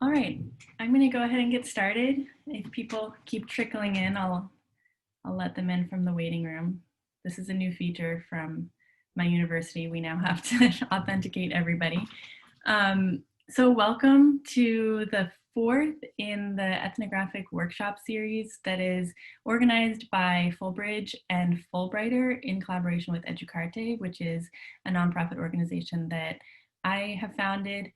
All right, I'm going to go ahead and get started. If people keep trickling in, I'll let them in from the waiting room. This is a new feature from my university. We now have to authenticate everybody. So welcome to the fourth in the ethnographic workshop series that is organized by Fulbridge and Fulbrighter in collaboration with EducArte, which is a nonprofit organization that I have founded.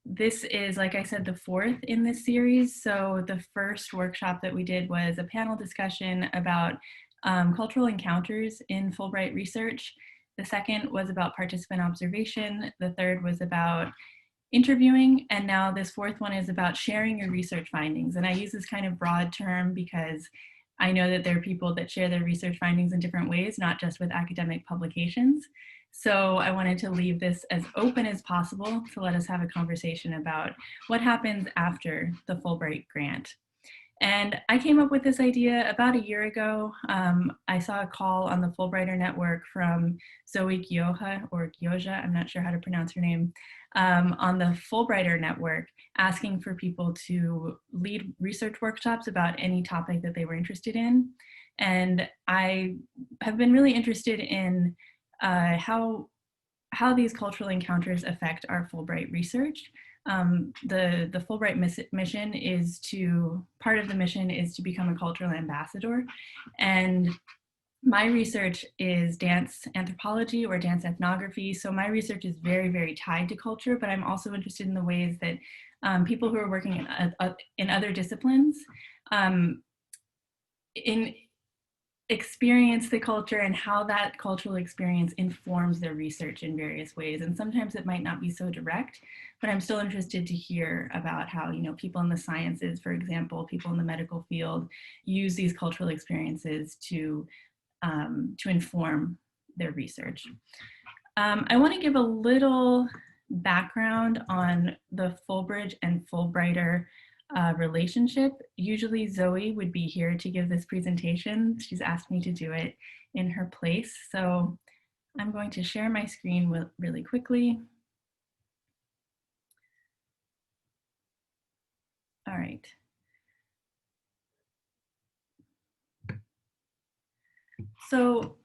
This is, like I said, the fourth in this series. So the first workshop that we did was a panel discussion about cultural encounters in Fulbright research. The second was about participant observation. The third was about interviewing. And now this fourth one is about sharing your research findings. And I use this kind of broad term because I know that there are people that share their research findings in different ways, not just with academic publications. So I wanted to leave this as open as possible to let us have a conversation about what happens after the Fulbright grant. And I came up with this idea about a year ago. I saw a call on the Fulbrighter Network from Zoe Gioja, or Gioja, I'm not sure how to pronounce her name, on the Fulbrighter Network, asking for people to lead research workshops about any topic that they were interested in. And I have been really interested in how these cultural encounters affect our Fulbright research. The Fulbright mission is part of the mission is to become a cultural ambassador. And my research is dance anthropology or dance ethnography. So my research is very, very tied to culture, but I'm also interested in the ways that people who are working in other disciplines experience the culture and how that cultural experience informs their research in various ways. And sometimes it might not be so direct, but I'm still interested to hear about how, people in the sciences, for example, people in the medical field use these cultural experiences to inform their research. I want to give a little background on the Fulbridge and Fulbrighter relationship. Usually Zoe would be here to give this presentation. She's asked me to do it in her place. So I'm going to share my screen really quickly. All right. So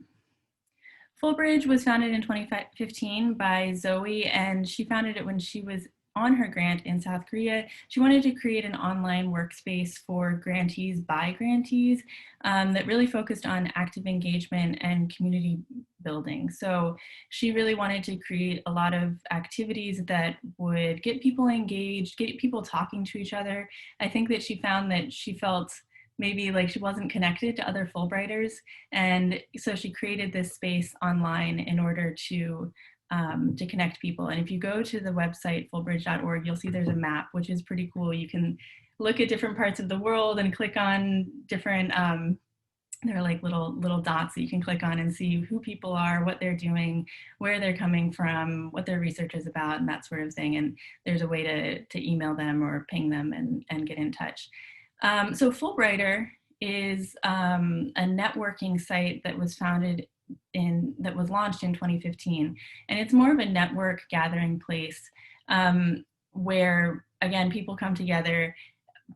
Fulbridge was founded in 2015 by Zoe, and she founded it when she was on her grant in South Korea. She wanted to create an online workspace for grantees by grantees that really focused on active engagement and community building. So she really wanted to create a lot of activities that would get people engaged, get people talking to each other. I think that she found that she felt maybe like she wasn't connected to other Fulbrighters. And so she created this space online in order to connect people. And if you go to the website, fulbridge.org, you'll see there's a map, which is pretty cool. You can look at different parts of the world and click on different, there are like little dots that you can click on and see who people are, what they're doing, where they're coming from, what their research is about, and that sort of thing. And there's a way to email them or ping them and get in touch. So Fulbrighter is a networking site that was that was launched in 2015. And it's more of a network gathering place where, again, people come together.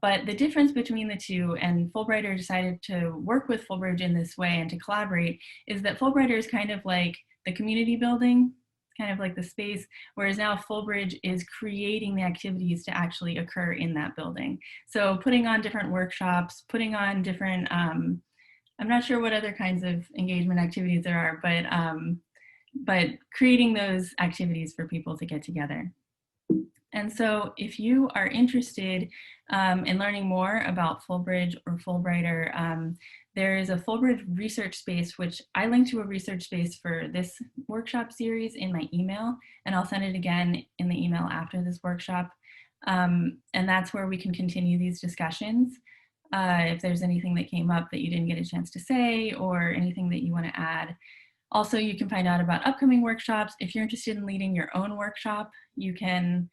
But the difference between the two, and Fulbrighter decided to work with Fulbridge in this way and to collaborate, is that Fulbrighter is kind of like the community building, kind of like the space, whereas now Fulbridge is creating the activities to actually occur in that building. So putting on different workshops, putting on different, I'm not sure what other kinds of engagement activities there are, but creating those activities for people to get together. And so if you are interested in learning more about Fulbridge or Fulbrighter, there is a Fulbridge research space, which I linked to a research space for this workshop series in my email, and I'll send it again in the email after this workshop. And that's where we can continue these discussions. If there's anything that came up that you didn't get a chance to say or anything that you want to add. Also, you can find out about upcoming workshops. If you're interested in leading your own workshop, you can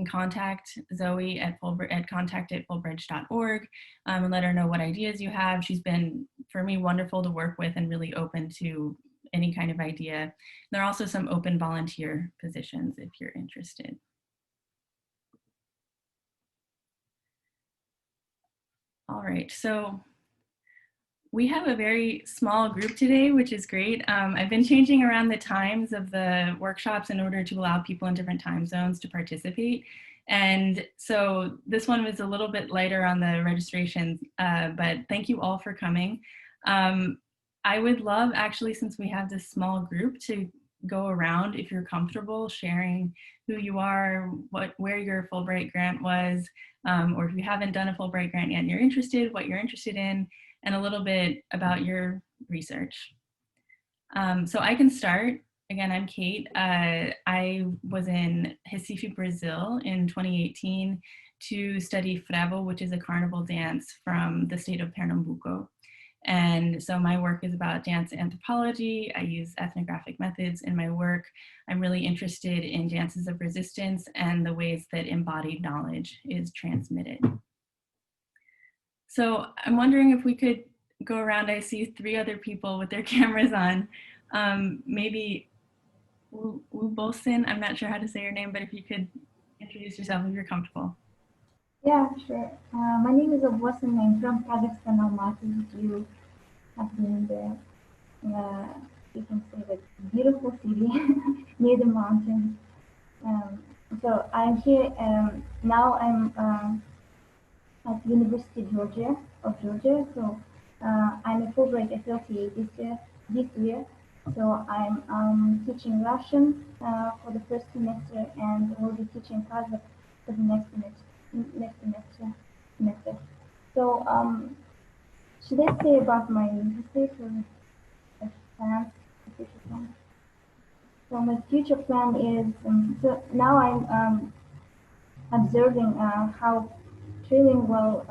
contact Zoe at contact@fulbridge.org and let her know what ideas you have. She's been, for me, wonderful to work with and really open to any kind of idea. There are also some open volunteer positions if you're interested. All right, so we have a very small group today, which is great. I've been changing around the times of the workshops in order to allow people in different time zones to participate. And so this one was a little bit lighter on the registration, but thank you all for coming. I would love, actually, since we have this small group, to go around, if you're comfortable, sharing who you are, where your Fulbright grant was, or if you haven't done a Fulbright grant yet and you're interested, what you're interested in, and a little bit about your research. So I can start. Again, I'm Kate. I was in Recife, Brazil in 2018 to study frevo, which is a carnival dance from the state of Pernambuco. And so my work is about dance anthropology. I use ethnographic methods in my work. I'm really interested in dances of resistance and the ways that embodied knowledge is transmitted. So I'm wondering if we could go around. I see 3 other people with their cameras on. Maybe Ubolsin, I'm not sure how to say your name, but if you could introduce yourself if you're comfortable. Yeah, sure. My name is Ubolsin. I'm from Kazakhstan, Almaty. You have been there. You can say that beautiful city near the mountains. So I'm here now. I'm at University of Georgia. So I'm a Fulbright affiliate this year. So I'm teaching Russian for the first semester, and will be teaching Kazakh for the next semester. So should I say about my history for the plans, the future plan? So my future plan is so now I'm observing how trilingual,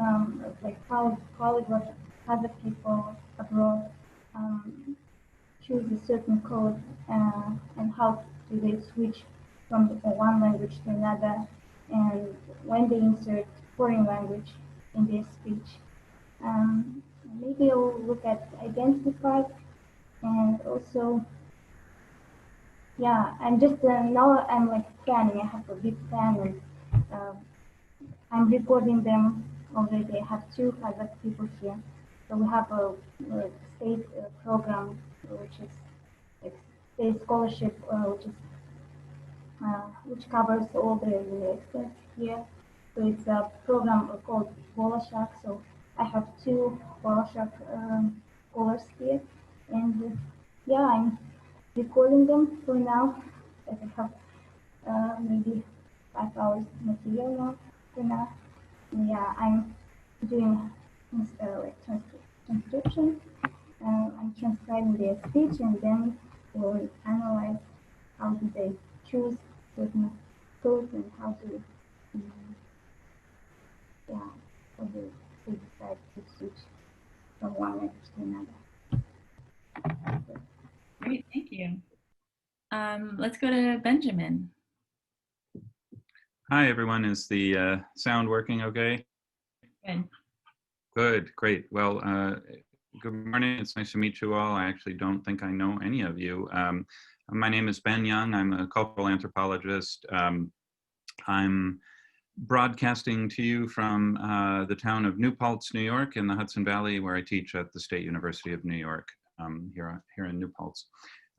like polyglot other people abroad choose a certain code and how do they switch from one language to another, and when they insert foreign language in their speech. Maybe I'll look at identify and also, yeah, I'm just now I'm like planning. I have a big plan, and I'm recording them already. I have 2 Kazakh people here. So we have a state program, which is like state scholarship, which covers all the universities here. So it's a program called Volashak. So I have 2 Volashak scholars here, and yeah, I'm recording them for now. I have maybe 5 hours material now for now. Yeah, I'm doing like transcription. I'm transcribing their speech, and then we'll analyze how do they choose certain codes and how do yeah, how do they decide to switch from one language to another. Great, thank you. Let's go to Benjamin. Hi, everyone. Is the sound working okay? Good. Good, great. Well, good morning. It's nice to meet you all. I actually don't think I know any of you. My name is Ben Young. I'm a cultural anthropologist. I'm broadcasting to you from the town of New Paltz, New York, in the Hudson Valley, where I teach at the State University of New York, here in New Paltz.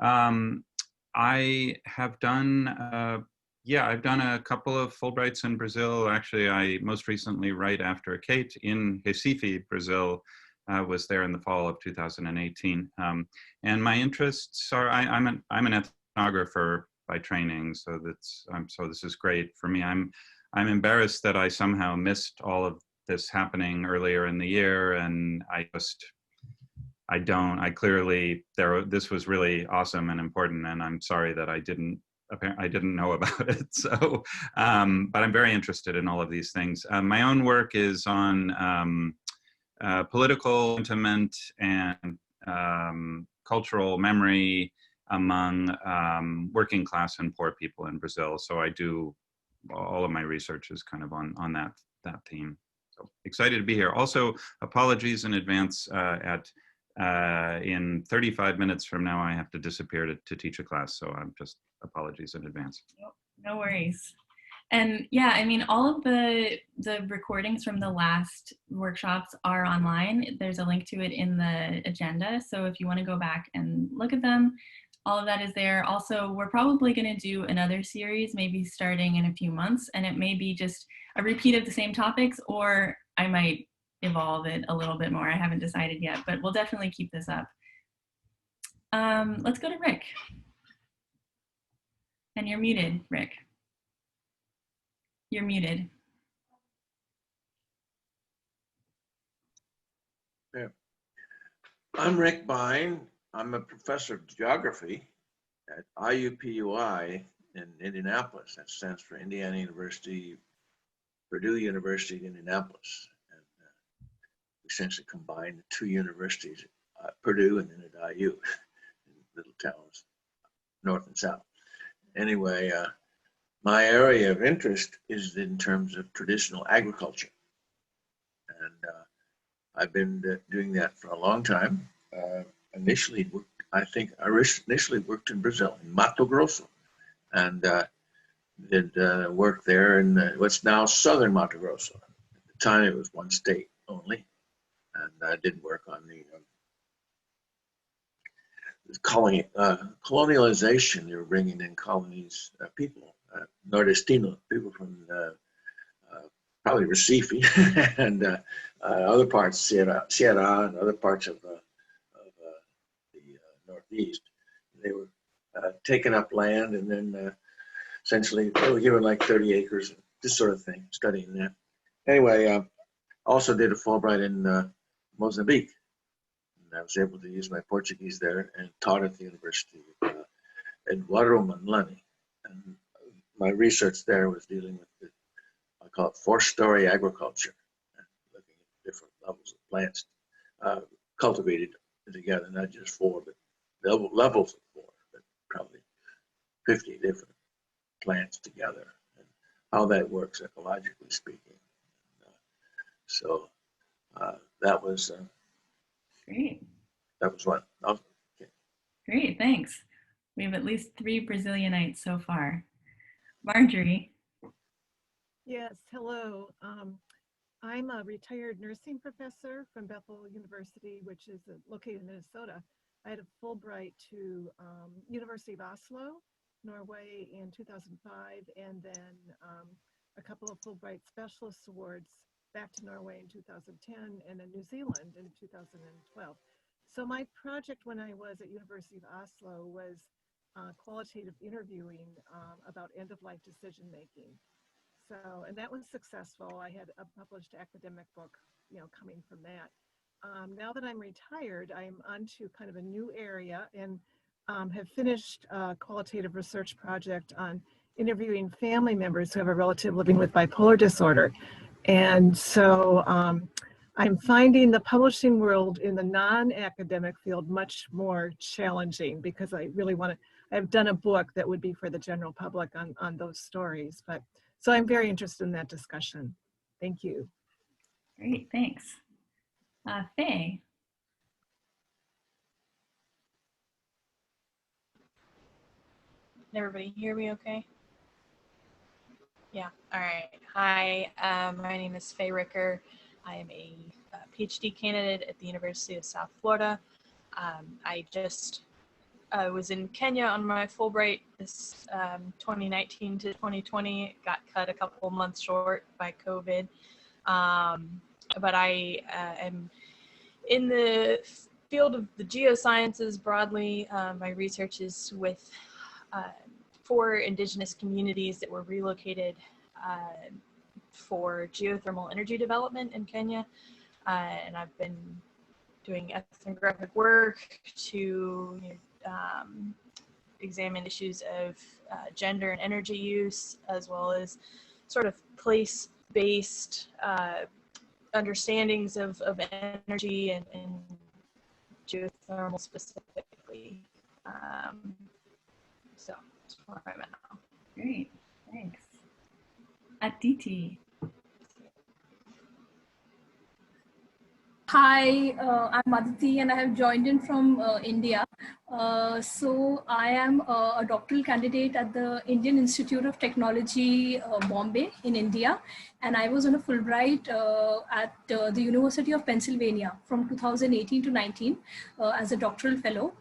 I have done I've done a couple of Fulbrights in Brazil. Actually, I most recently, right after Kate, in Recife, Brazil, was there in the fall of 2018. And my interests are, I'm an ethnographer by training, so this is great for me. I'm embarrassed that I somehow missed all of this happening earlier in the year, and this was really awesome and important, and I'm sorry that I didn't know about it. So, but I'm very interested in all of these things. My own work is on political sentiment and cultural memory among working class and poor people in Brazil. So I do, all of my research is kind of on that theme. So excited to be here. Also, apologies in advance in 35 minutes from now, I have to disappear to teach a class. So I'm just apologies in advance. No worries. And yeah, I mean, all of the recordings from the last workshops are online. There's a link to it in the agenda. So if you want to go back and look at them, all of that is there. Also, we're probably going to do another series, maybe starting in a few months, and it may be just a repeat of the same topics, or I might evolve it a little bit more. I haven't decided yet, but we'll definitely keep this up. Let's go to Rick. And you're muted, Rick. You're muted. Yeah. I'm Rick Bine. I'm a professor of geography at IUPUI in Indianapolis. That stands for Indiana University, Purdue University in Indianapolis. And we essentially combined the two universities, Purdue and then at IU, in little towns, north and south. Anyway, my area of interest is in terms of traditional agriculture. And I've been doing that for a long time. Initially, I initially worked in Brazil, in Mato Grosso, and did work there in what's now southern Mato Grosso. At the time, it was one state only, and I did work on the colonialization. They were bringing in colonies, people, Nordestino, people from probably Recife and other parts, Sierra and other parts of the Northeast. They were taking up land, and then essentially they were given like 30 acres, this sort of thing, studying that. Anyway, also did a Fulbright in Mozambique. And I was able to use my Portuguese there and taught at the University of Eduardo Manlani. And my research there was dealing with the, I call it four-story agriculture, looking at different levels of plants cultivated together, not just four, but levels of four, but probably 50 different plants together, and how that works ecologically speaking. So that was Great. That was one. Okay. Great, thanks. We have at least 3 Brazilianites so far. Marjorie. Yes, hello. I'm a retired nursing professor from Bethel University, which is located in Minnesota. I had a Fulbright to University of Oslo, Norway in 2005, and then a couple of Fulbright Specialist Awards back to Norway in 2010 and in New Zealand in 2012. So my project when I was at University of Oslo was qualitative interviewing about end-of-life decision-making. So, and that was successful. I had a published academic book, coming from that. Now that I'm retired, I'm onto kind of a new area and have finished a qualitative research project on interviewing family members who have a relative living with bipolar disorder. And so I'm finding the publishing world in the non-academic field much more challenging because I really I've done a book that would be for the general public on those stories. But so I'm very interested in that discussion. Thank you. Great, thanks. Faye. Can everybody hear me okay? Yeah, all right. Hi, my name is Faye Ricker. I am a PhD candidate at the University of South Florida. I just was in Kenya on my Fulbright this 2019 to 2020. Got cut a couple months short by COVID. But I am in the field of the geosciences broadly. My research is with 4 indigenous communities that were relocated for geothermal energy development in Kenya. And I've been doing ethnographic work to examine issues of gender and energy use, as well as sort of place-based understandings of energy and geothermal specifically. So that's where I'm at now. Great, thanks. Aditi. Hi, I'm Aditi and I have joined in from India. So I am a doctoral candidate at the Indian Institute of Technology, Bombay in India. And I was on a Fulbright at the University of Pennsylvania from 2018 to 19 as a doctoral fellow.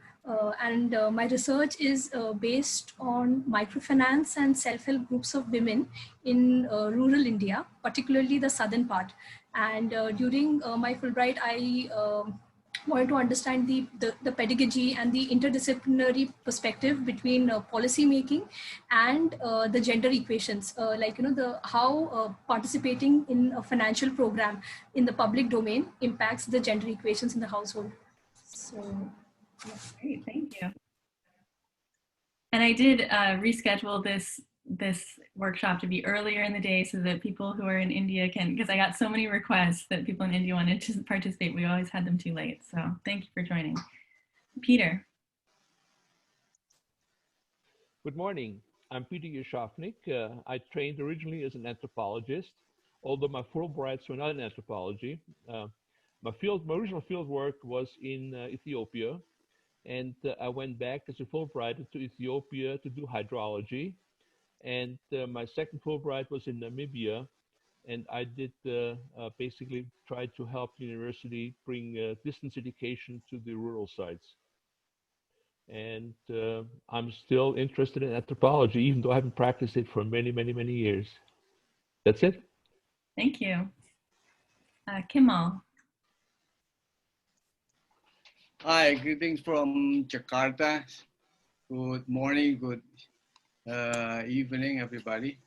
And my research is based on microfinance and self-help groups of women in rural India, particularly the southern part. And during my Fulbright, I wanted to understand the pedagogy and the interdisciplinary perspective between policy making and the gender equations, like, the how participating in a financial program in the public domain impacts the gender equations in the household. So, yeah. Great, thank you. And I did reschedule this workshop to be earlier in the day so that people who are in India can, because I got so many requests that people in India wanted to participate. We always had them too late. So thank you for joining. Peter. Good morning. I'm Peter Yashofnik. I trained originally as an anthropologist, although my Fulbrights were not in anthropology. My original field work was in Ethiopia, and I went back as a Fulbrighter to Ethiopia to do hydrology. And my second Fulbright was in Namibia, and I did basically try to help the university bring distance education to the rural sites. And I'm still interested in anthropology, even though I haven't practiced it for many, many, many years. That's it. Thank you. Kimal. Hi, greetings from Jakarta. Good morning, good evening, everybody.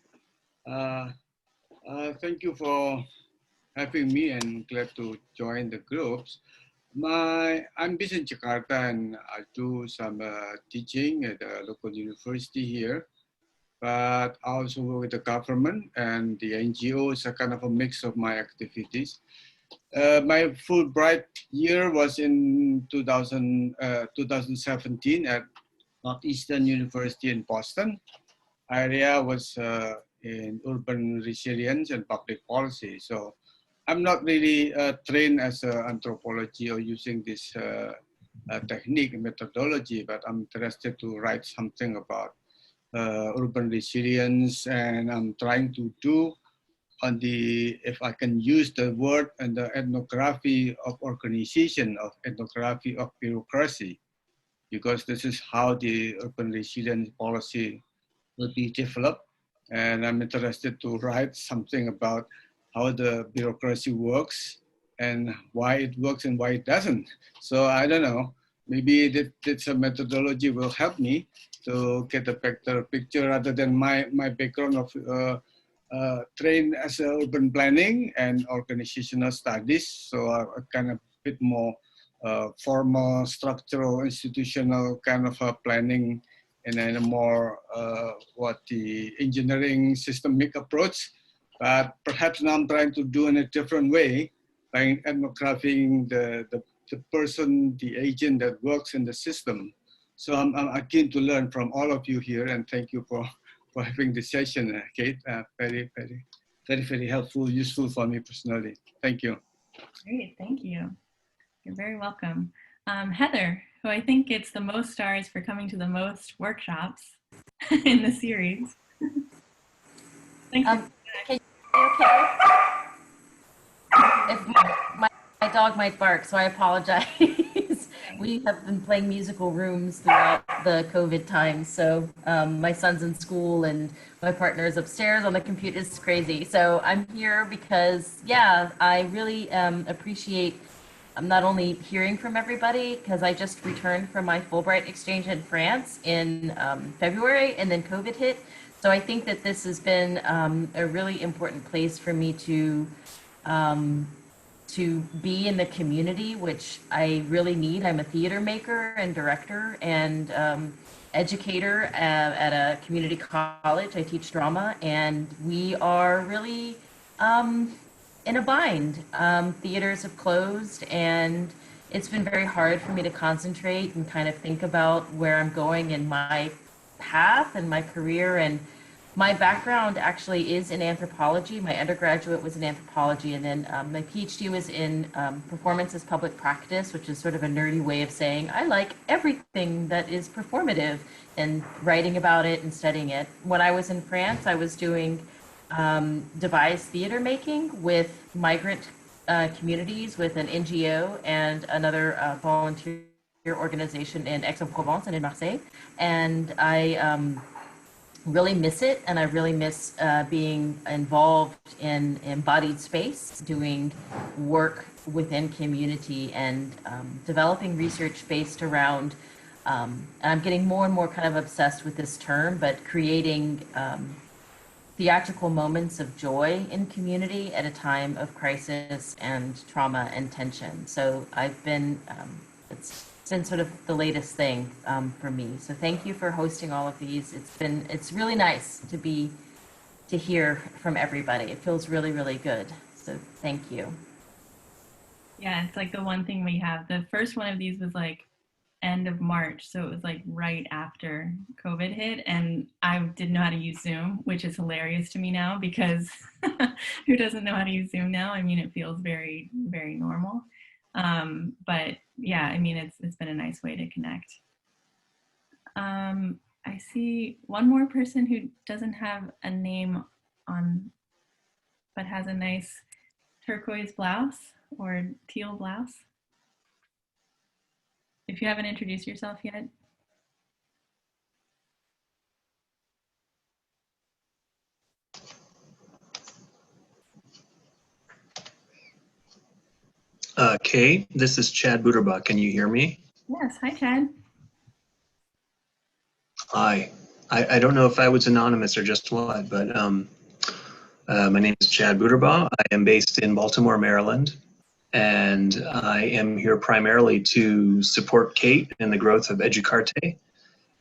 Thank you for having me, and glad to join the groups. I'm based in Jakarta, and I do some teaching at a local university here. But I also work with the government and the NGOs, a kind of a mix of my activities. My Fulbright year was in 2017 at Northeastern University in Boston. Area was in urban resilience and public policy. So I'm not really trained as an anthropology or using this technique and methodology, but I'm interested to write something about urban resilience, and I'm trying to do on the, if I can use the word, and the ethnography of organization, of ethnography of bureaucracy, because this is how the urban resilience policy will be developed. And I'm interested to write something about how the bureaucracy works and why it works and why it doesn't. So I don't know, maybe that's a methodology will help me to get a better picture rather than my background of trained as urban planning and organizational studies. So a kind of bit more formal, structural, institutional kind of planning, and then a more what the engineering systemic approach. But perhaps now I'm trying to do in a different way, by ethnographing the person, the agent that works in the system. So I'm keen to learn from all of you here, and thank you for having this session, Kate. Very, very, very, very helpful, useful for me personally. Thank you. Great, thank you. You're very welcome. Heather, who I think gets the most stars for coming to the most workshops in the series. Thanks. Okay. If my dog might bark, so I apologize. We have been playing musical rooms throughout the COVID time. So my son's in school and my partner is upstairs on the computer. It's crazy. So I'm here because, yeah, I really appreciate not only hearing from everybody, because I just returned from my Fulbright exchange in France in February, and then COVID hit. So I think that this has been a really important place for me to be in the community, which I really need. I'm a theater maker and director and educator at a community college. I teach drama, and we are really in a bind. Theaters have closed, and it's been very hard for me to concentrate and kind of think about where I'm going in my path and my career. And My background actually is in anthropology. My undergraduate was in anthropology, and then my PhD was in performance as public practice, which is sort of a nerdy way of saying I like everything that is performative and writing about it and studying it. When I was in France, I was doing devised theater making with migrant communities with an NGO and another volunteer organization in Aix-en-Provence and in Marseille. And I really miss it, and I really miss being involved in embodied space, doing work within community, and developing research based around, and I'm getting more and more kind of obsessed with this term, but creating theatrical moments of joy in community at a time of crisis and trauma and tension. So I've been, it's been sort of the latest thing for me. So thank you for hosting all of these. It's really nice to hear from everybody. It feels really, really good. So thank you. Yeah, it's like the one thing we have. The first one of these was like end of March. So it was like right after COVID hit, and I didn't know how to use Zoom, which is hilarious to me now because who doesn't know how to use Zoom now? I mean, it feels very, very normal. But yeah, I mean, it's been a nice way to connect. I see one more person who doesn't have a name on, but has a nice turquoise blouse or teal blouse. If you haven't introduced yourself yet. Kay, this is Chad Buterbuck. Can you hear me? Yes, hi Chad. Hi. I don't know if I was anonymous or just what, but my name is Chad Buterbaugh. I am based in Baltimore, Maryland, and I am here primarily to support Kate in the growth of EducArte.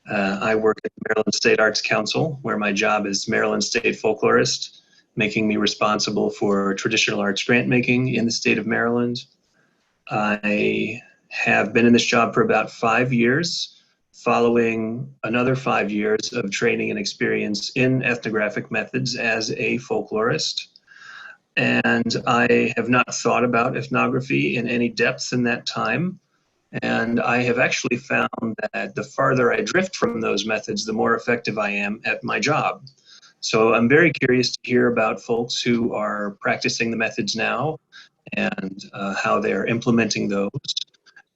I work at the Maryland State Arts Council, where my job is Maryland State Folklorist, making me responsible for traditional arts grant making in the state of Maryland. I have been in this job for about 5 years, following another 5 years of training and experience in ethnographic methods as a folklorist. And I have not thought about ethnography in any depth in that time. And I have actually found that the farther I drift from those methods, the more effective I am at my job. So I'm very curious to hear about folks who are practicing the methods now and how they're implementing those,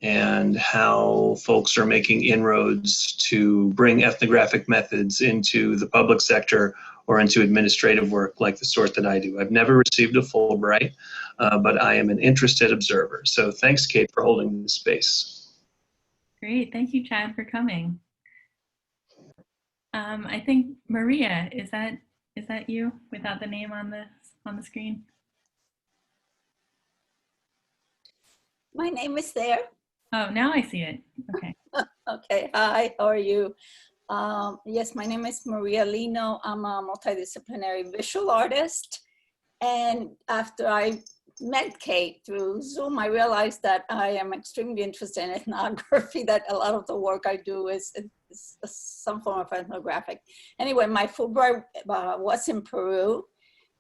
and how folks are making inroads to bring ethnographic methods into the public sector or into administrative work like the sort that I do. I've never received a Fulbright, but I am an interested observer. So thanks, Kate, for holding this space. Great, thank you, Chad, for coming. I think Maria, is that you without the name on the screen? My name is there. Oh, now I see it. Okay. Okay, hi, how are you? Yes, my name is Maria Lino. I'm a multidisciplinary visual artist. And after I met Kate through Zoom, I realized that I am extremely interested in ethnography, that a lot of the work I do is some form of ethnographic. Anyway, my Fulbright was in Peru,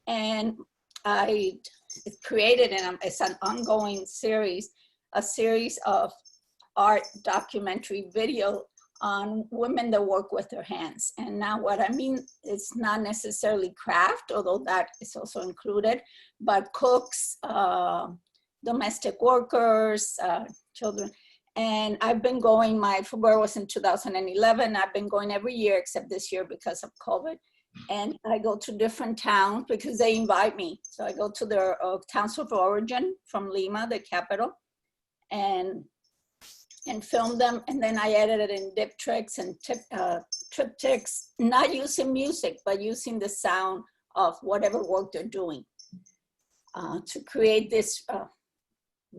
and I created, and it's an ongoing series, a series of art documentary video on women that work with their hands. And now what I mean, it's not necessarily craft, although that is also included, but cooks, domestic workers, children. And I've been going, my Fulbright was in 2011. I've been going every year except this year because of COVID. And I go to different towns because they invite me. So I go to their towns of origin from Lima, the capital, and film them, and then I edit it in diptychs and triptychs, not using music, but using the sound of whatever work they're doing to create this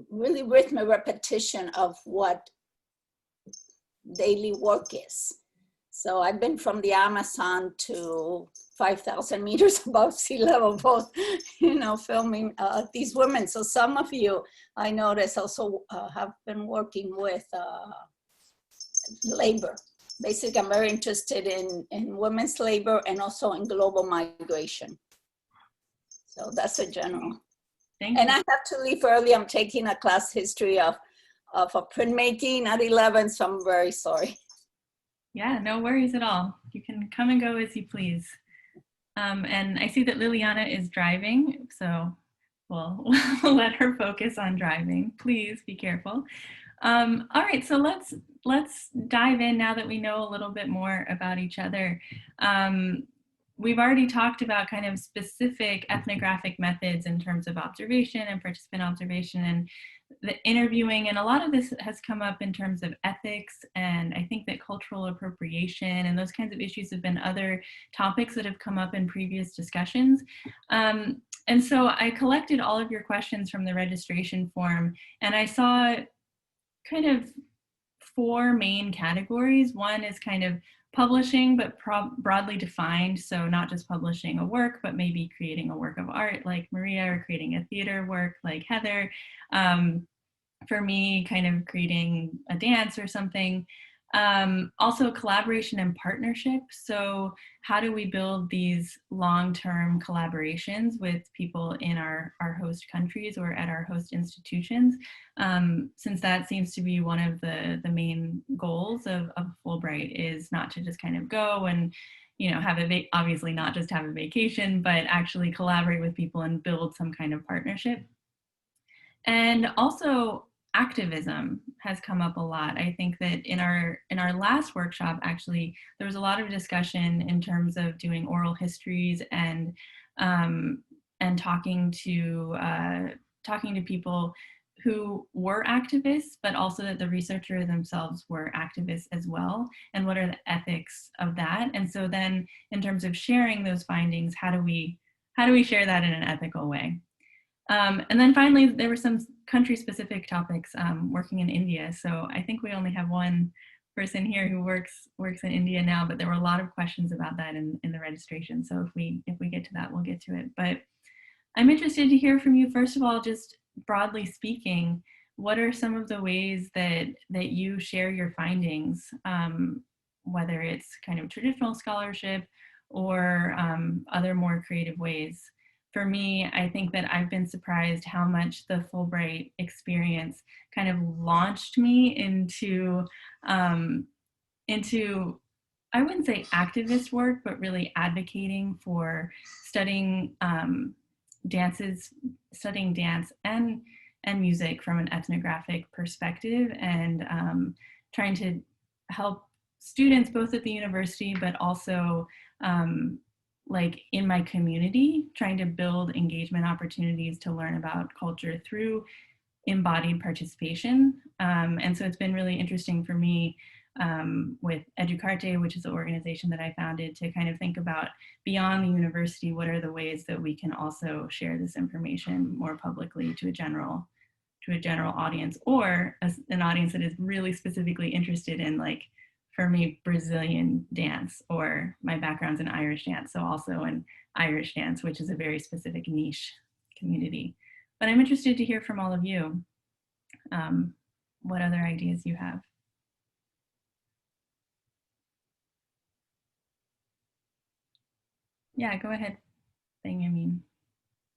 really rhythmic repetition of what daily work is. So I've been from the Amazon to 5,000 meters above sea level, both, filming these women. So some of you, I notice, also have been working with labor basically, I'm very interested in women's labor and also in global migration. So that's a general. Thank And you. I have to leave early. I'm taking a class history of printmaking at 11, so I'm very sorry. Yeah, no worries at all. You can come and go as you please. And I see that Liliana is driving, so we'll let her focus on driving. Please be careful. All right, so let's dive in now that we know a little bit more about each other. We've already talked about kind of specific ethnographic methods in terms of observation and participant observation and the interviewing, and a lot of this has come up in terms of ethics, and I think that cultural appropriation and those kinds of issues have been other topics that have come up in previous discussions. And so I collected all of your questions from the registration form, and I saw kind of 4 main categories. One is kind of publishing, but broadly defined. So not just publishing a work, but maybe creating a work of art like Maria, or creating a theater work like Heather. For me, kind of creating a dance or something. Also collaboration and partnership. So how do we build these long-term collaborations with people in our host countries or at our host institutions? Since that seems to be one of the main goals of Fulbright, is not to just kind of go and, you know, have obviously not just have a vacation, but actually collaborate with people and build some kind of partnership. And also activism has come up a lot. I think that in our last workshop, actually, there was a lot of discussion in terms of doing oral histories and talking to people who were activists, but also that the researchers themselves were activists as well, and what are the ethics of that. And so then in terms of sharing those findings, how do we share that in an ethical way? And then finally, there were some country-specific topics, working in India. So I think we only have one person here who works in India now, but there were a lot of questions about that in the registration. So if we get to that, we'll get to it. But I'm interested to hear from you, first of all, just broadly speaking, what are some of the ways that you share your findings, whether it's kind of traditional scholarship or other more creative ways? For me, I think that I've been surprised how much the Fulbright experience kind of launched me into, I wouldn't say activist work, but really advocating for studying dance and music from an ethnographic perspective, and trying to help students both at the university, but also like in my community, trying to build engagement opportunities to learn about culture through embodied participation. And so it's been really interesting for me with EducArte, which is the organization that I founded, to kind of think about beyond the university, what are the ways that we can also share this information more publicly to a general audience, or an audience that is really specifically interested in, like, for me, Brazilian dance, or my background's in Irish dance, so also in Irish dance, which is a very specific niche community. But I'm interested to hear from all of you, what other ideas you have. Yeah, go ahead, Benjamin.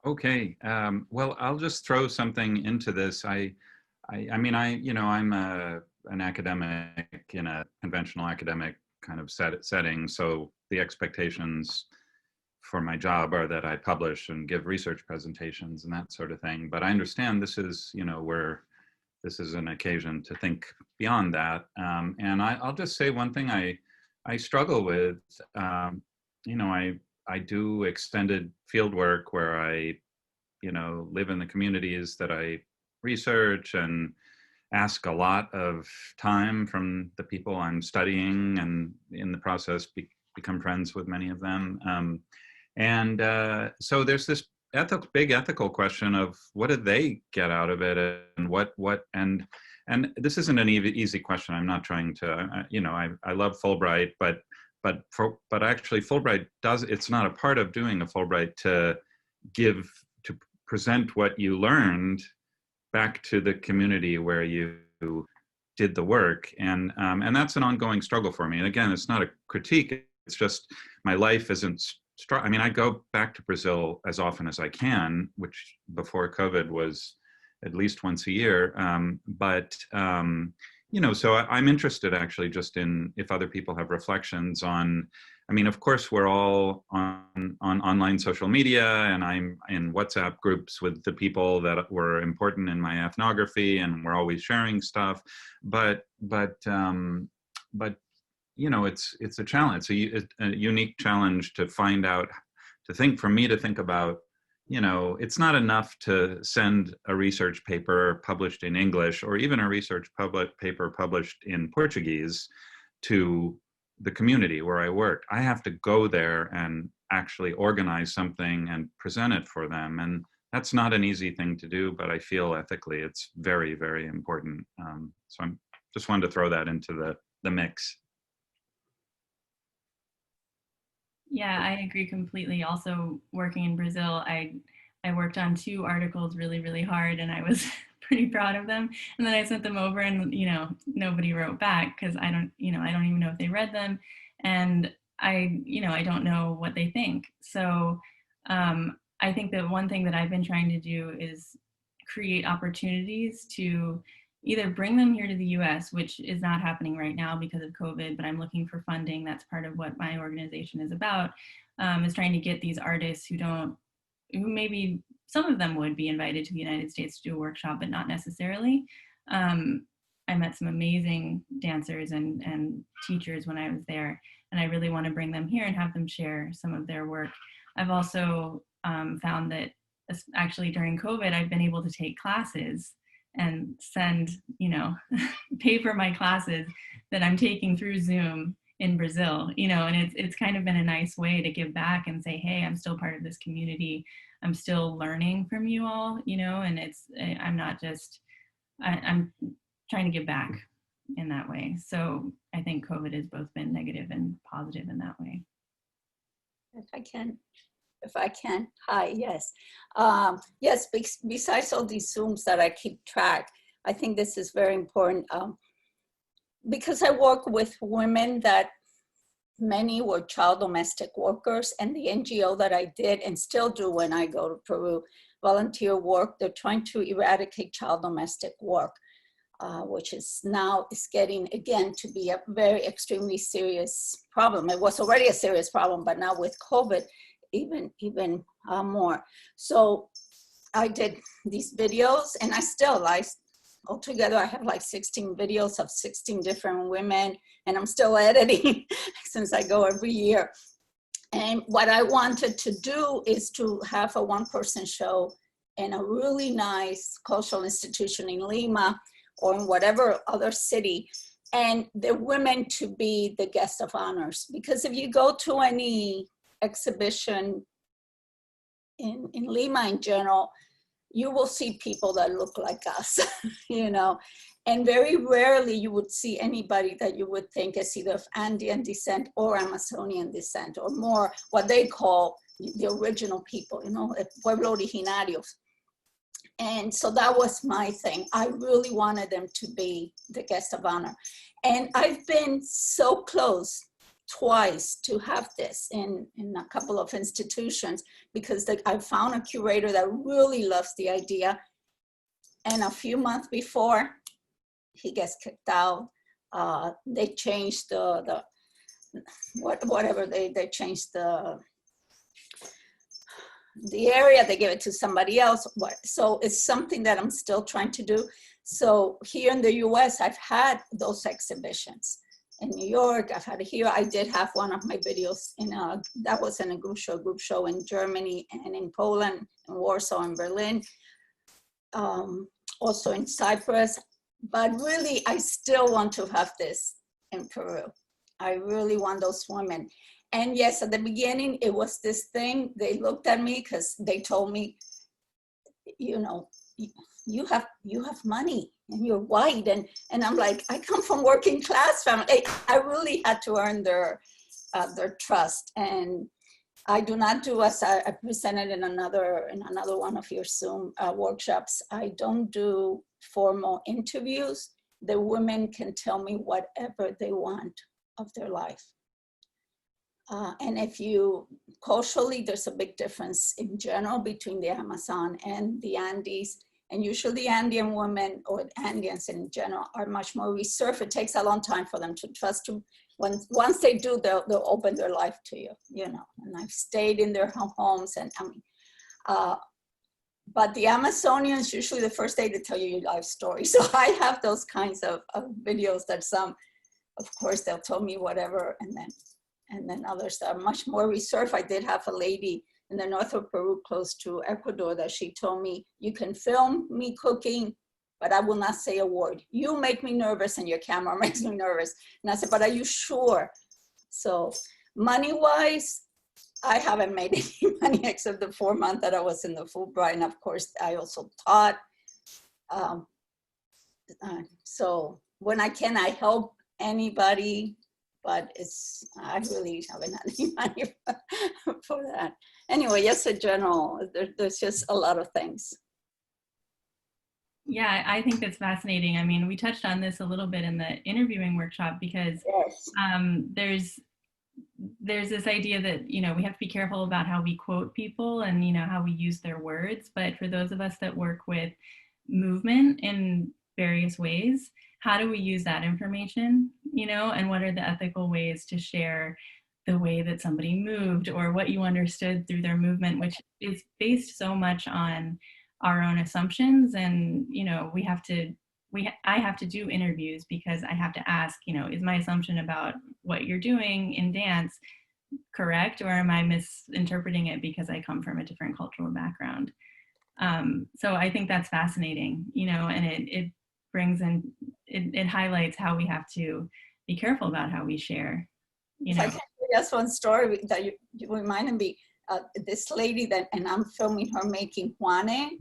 Okay, well, I'll just throw something into this. I'm an academic in a conventional academic kind of setting, so the expectations for my job are that I publish and give research presentations and that sort of thing. But I understand this is, where this is an occasion to think beyond that. And I'll just say one thing I struggle with. I do extended field work where I, live in the communities that I research and ask a lot of time from the people I'm studying, and in the process become friends with many of them. So there's this big ethical question of what did they get out of it, and this isn't an easy question. I'm not trying to, I love Fulbright, but actually Fulbright it's not a part of doing a Fulbright to present what you learned back to the community where you did the work. And that's an ongoing struggle for me. And again, it's not a critique. It's just my life isn't I mean, I go back to Brazil as often as I can, which before COVID was at least once a year. You know, so I'm interested actually just in if other people have reflections on, I mean, of course, we're all on online social media, and I'm in WhatsApp groups with the people that were important in my ethnography, and we're always sharing stuff. But you know, it's a challenge. It's a unique challenge to find out, for me to think about, you know, it's not enough to send a research paper published in English or even a research paper published in Portuguese to the community where I work. I have to go there and actually organize something and present it for them. And that's not an easy thing to do, but I feel ethically it's very, very important. So I'm just wanted to throw that into the mix. Yeah, I agree completely. Also, working in Brazil, I worked on 2 articles really, really hard, and I was pretty proud of them. And then I sent them over, and you know, nobody wrote back because I don't even know if they read them, and I don't know what they think. So I think that one thing that I've been trying to do is create opportunities to either bring them here to the US, which is not happening right now because of COVID, but I'm looking for funding. That's part of what my organization is about, is trying to get these artists who maybe some of them would be invited to the United States to do a workshop, but not necessarily. I met some amazing dancers and teachers when I was there, and I really want to bring them here and have them share some of their work. I've also found that actually during COVID, I've been able to take classes and send, you know, pay for my classes that I'm taking through Zoom in Brazil, you know, and it's kind of been a nice way to give back and say, hey, I'm still part of this community. I'm still learning from you all, you know, and I'm not just, I'm trying to give back in that way. So I think COVID has both been negative and positive in that way. If I can, hi, yes. Yes, besides all these Zooms that I keep track, I think this is very important because I work with women that many were child domestic workers, and the NGO that I did and still do when I go to Peru, volunteer work, they're trying to eradicate child domestic work, which is getting again to be a very extremely serious problem. It was already a serious problem, but now with COVID, even more. So I did these videos, and altogether I have like 16 videos of 16 different women, and I'm still editing since I go every year. And what I wanted to do is to have a one-person show in a really nice cultural institution in Lima or in whatever other city, and the women to be the guest of honors. Because if you go to any exhibition in Lima in general, you will see people that look like us, you know, and very rarely you would see anybody that you would think is either of Andean descent or Amazonian descent, or more what they call the original people, you know, pueblo originarios. And so that was my thing. I really wanted them to be the guest of honor. And I've been so close twice to have this in a couple of institutions, because I found a curator that really loves the idea. And a few months before he gets kicked out, they changed they changed the area, they gave it to somebody else. So it's something that I'm still trying to do. So here in the US, I've had those exhibitions. In New York, I've had it here. I did have one of my videos that was in a group show in Germany and in Poland, in Warsaw and Berlin, also in Cyprus. But really, I still want to have this in Peru. I really want those women. And yes, at the beginning, it was this thing. They looked at me because they told me, you know, you have money and you're white. And I'm like, I come from working class family. I really had to earn their trust. And I do not do, as I presented in another one of your Zoom workshops, I don't do formal interviews. the women can tell me whatever they want of their life. And if you, culturally, there's a big difference in general between the Amazon and the Andes. And usually the Andean women or Andeans in general are much more reserved. It takes a long time for them to trust you. Once they do, they'll open their life to you, you know. And I've stayed in their homes, and I mean, but the Amazonians, usually the first day they tell you your life story. So I have those kinds of videos that some, of course, they'll tell me whatever, and then others that are much more reserved. I did have a lady in the north of Peru, close to Ecuador, that she told me, you can film me cooking, but I will not say a word. You make me nervous and your camera makes me nervous. And I said, but are you sure? So money-wise, I haven't made any money except the 4 months that I was in the Fulbright. And of course, I also taught. So when I can, I help anybody, but I really haven't had any money for that. Anyway, yes, in general, there's just a lot of things. Yeah, I think that's fascinating. I mean, we touched on this a little bit in the interviewing workshop because yes. There's this idea that, you know, we have to be careful about how we quote people and, you know, how we use their words. But for those of us that work with movement in various ways, how do we use that information, you know, and what are the ethical ways to share the way that somebody moved or what you understood through their movement, which is based so much on our own assumptions. And, you know, I have to do interviews because I have to ask, you know, is my assumption about what you're doing in dance correct, or am I misinterpreting it because I come from a different cultural background? So I think that's fascinating, you know, and it brings in, it highlights how we have to be careful about how we share, you know. If I can just one story that you reminded me, this lady that, and I'm filming her making Juane,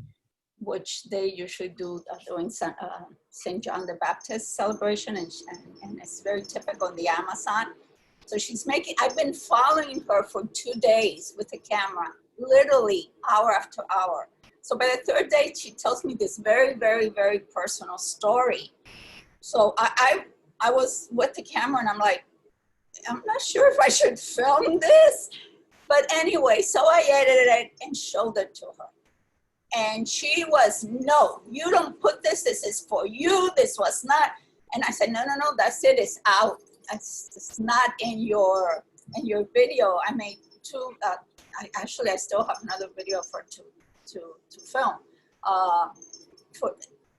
which they usually do during St. John the Baptist celebration, and it's very typical in the Amazon. So she's making, I've been following her for 2 days with the camera, literally hour after hour. So by the third day, she tells me this very, very, very personal story. So I was with the camera and I'm like, I'm not sure if I should film this. But anyway, so I edited it and showed it to her. And she was, no, you don't put this, this is for you, this was not. And I said, no, that's it, it's out. It's not in your video. I made 2, I still have another video for to film.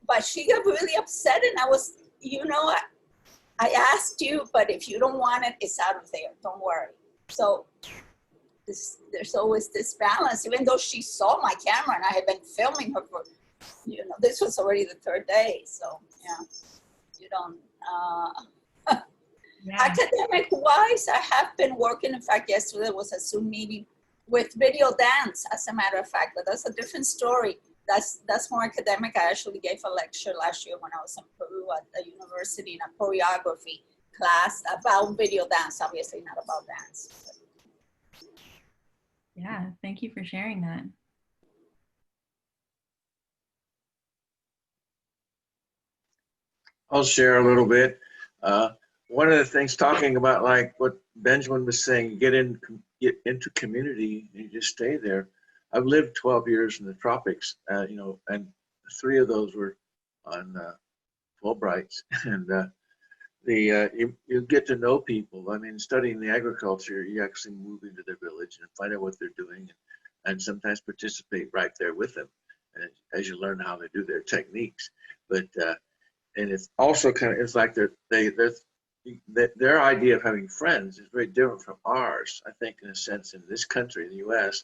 But she got really upset and I was, you know, I asked you, but if you don't want it, it's out of there, don't worry. So there's always this balance, even though she saw my camera and I had been filming her for, you know, this was already the 3rd day. So yeah, you don't, Yeah. Academic wise, I have been working. In fact, yesterday was a Zoom meeting with video dance, as a matter of fact, but that's a different story. That's more academic. I actually gave a lecture last year when I was in Peru at the university in a choreography class about video dance, obviously not about dance. Yeah, thank you for sharing that. I'll share a little bit. One of the things, talking about like what Benjamin was saying, get into community and you just stay there. I've lived 12 years in the tropics, you know, and 3 of those were on Fulbrights, and you get to know people. I mean, studying the agriculture, you actually move into their village and find out what they're doing, and sometimes participate right there with them as you learn how they do their techniques. But and it's also kind of, it's like their idea of having friends is very different from ours. I think, in a sense, in this country, in the U.S.,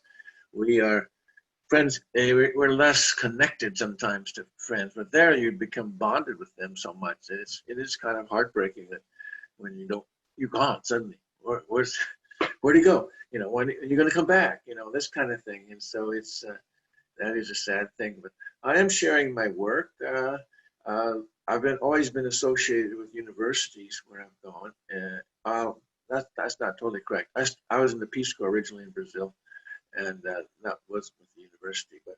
we are friends. We're less connected sometimes to friends, but there you become bonded with them so much. It is kind of heartbreaking that when you're gone suddenly. Where'd he go? You know, when are you going to come back? You know, this kind of thing. And so it's that is a sad thing. But I am sharing my work. I've always been associated with universities where I've gone. That's not totally correct. I was in the Peace Corps originally in Brazil, and that was with the university, but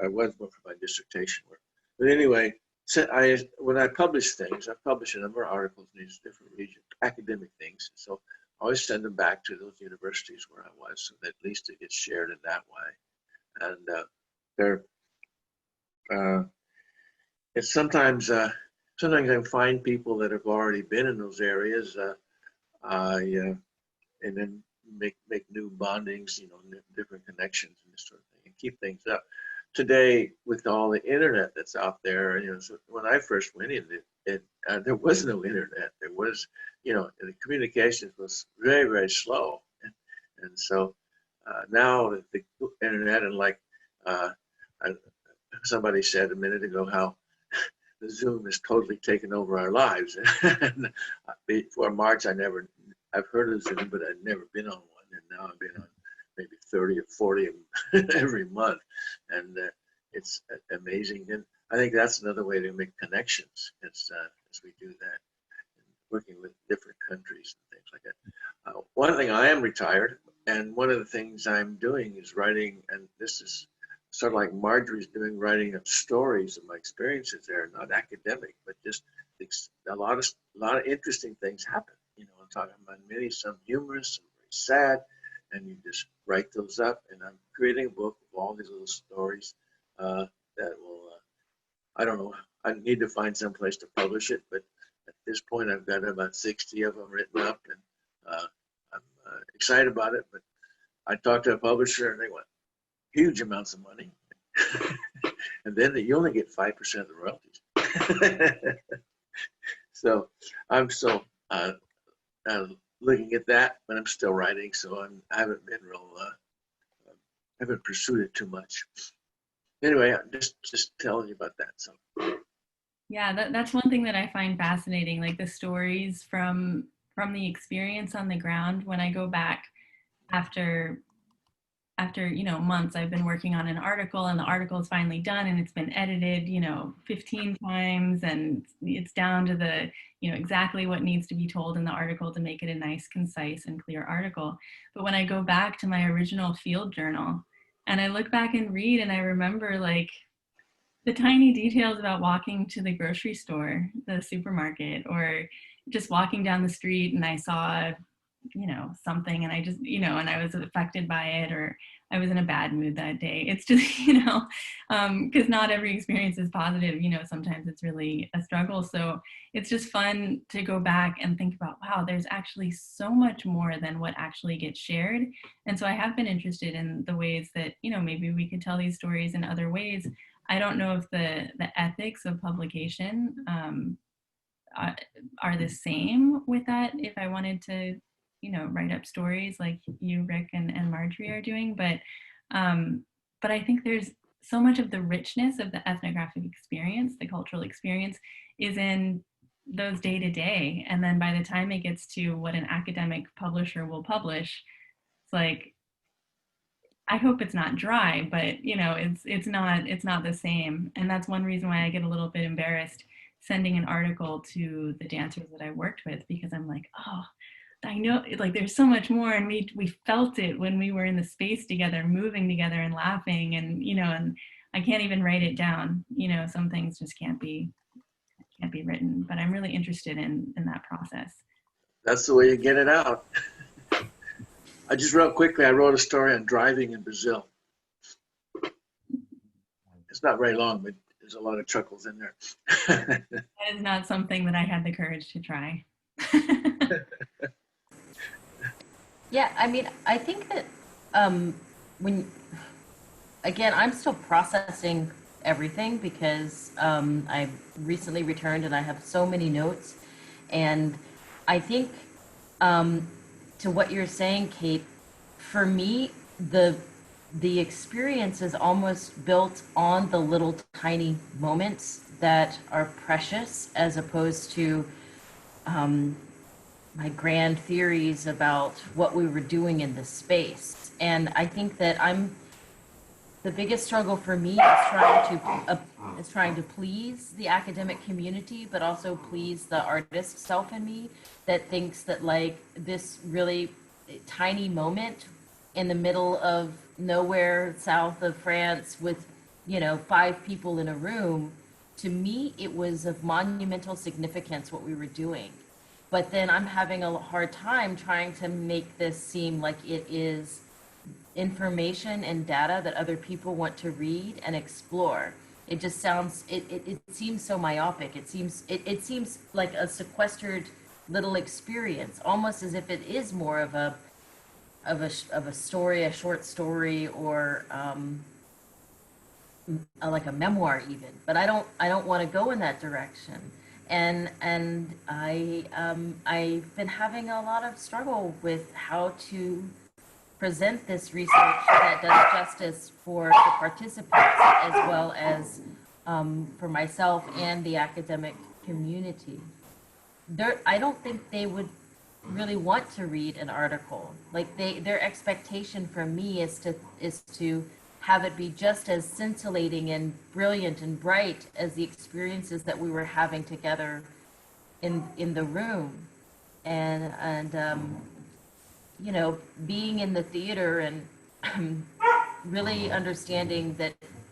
I was more for my dissertation work. But anyway, when I publish things, I publish a number of articles in these different regions, academic things. So I always send them back to those universities where I was, so that at least it gets shared in that way. And it's sometimes I find people that have already been in those areas, and then make new bondings, different connections and this sort of thing, and keep things up. Today, with all the internet that's out there, so when I first went in, there was no internet. There was, the communications was very, very slow, and so now the internet, and like somebody said a minute ago, how the Zoom has totally taken over our lives. And before March, I've heard of Zoom, but I'd never been on one, and now I've been on maybe 30 or 40 every month, and it's amazing. And I think that's another way to make connections as we do that, working with different countries and things like that. One thing, I am retired, and one of the things I'm doing is writing, and this is sort of like Marjorie's doing, writing up stories of my experiences there, not academic, but just a lot of interesting things happen. I'm talking about some humorous, some very sad, and you just write those up. And I'm creating a book of all these little stories that will, I don't know, I need to find some place to publish it, but at this point I've got about 60 of them written up, and I'm excited about it. But I talked to a publisher, and they want huge amounts of money, and then you only get 5% of the royalties. So I'm still looking at that, but I'm still writing, so I haven't been haven't pursued it too much. Anyway, I'm just telling you about that. So yeah, that's one thing that I find fascinating, like the stories from the experience on the ground. When I go back after months, I've been working on an article, and the article is finally done, and it's been edited 15 times, and it's down to the exactly what needs to be told in the article to make it a nice, concise, and clear article. But when I go back to my original field journal and I look back and read, and I remember like the tiny details about walking to the grocery store, the supermarket, or just walking down the street and I saw something, and I just, and I was affected by it, or I was in a bad mood that day. It's just, because not every experience is positive, sometimes it's really a struggle. So it's just fun to go back and think about, wow, there's actually so much more than what actually gets shared. And so I have been interested in the ways that, maybe we could tell these stories in other ways. I don't know if the ethics of publication are the same with that, if I wanted to write up stories like you, Rick, and Marjorie are doing, but I think there's so much of the richness of the ethnographic experience, the cultural experience, is in those day to day, and then by the time it gets to what an academic publisher will publish, it's like, I hope it's not dry, but it's not the same, and that's one reason why I get a little bit embarrassed sending an article to the dancers that I worked with, because I'm like, oh, I know, like, there's so much more, and we felt it when we were in the space together, moving together and laughing, and and I can't even write it down. Some things just can't be written, but I'm really interested in that process. That's the way you get it out. I just real quickly, I wrote a story on driving in Brazil. It's not very long, but there's a lot of chuckles in there. That is not something that I had the courage to try. Yeah, I mean, I think that again, I'm still processing everything because I recently returned and I have so many notes. And I think to what you're saying, Kate, for me, the experience is almost built on the little tiny moments that are precious, as opposed to my grand theories about what we were doing in this space. And I think that the biggest struggle for me is trying to please the academic community, but also please the artist self in me that thinks that, like, this really tiny moment in the middle of nowhere south of France with 5 people in a room to me, it was of monumental significance what we were doing. But then I'm having a hard time trying to make this seem like it is information and data that other people want to read and explore. It just sounds, it seems so myopic. It seems like a sequestered little experience, almost as if it is more of a story, a short story, or like a memoir even. But I don't want to go in that direction. And I've been having a lot of struggle with how to present this research that does justice for the participants as well as for myself and the academic community. I don't think they would really want to read an article. Like their expectation from me is to have it be just as scintillating and brilliant and bright as the experiences that we were having together in the room. And you know, being in the theater and really understanding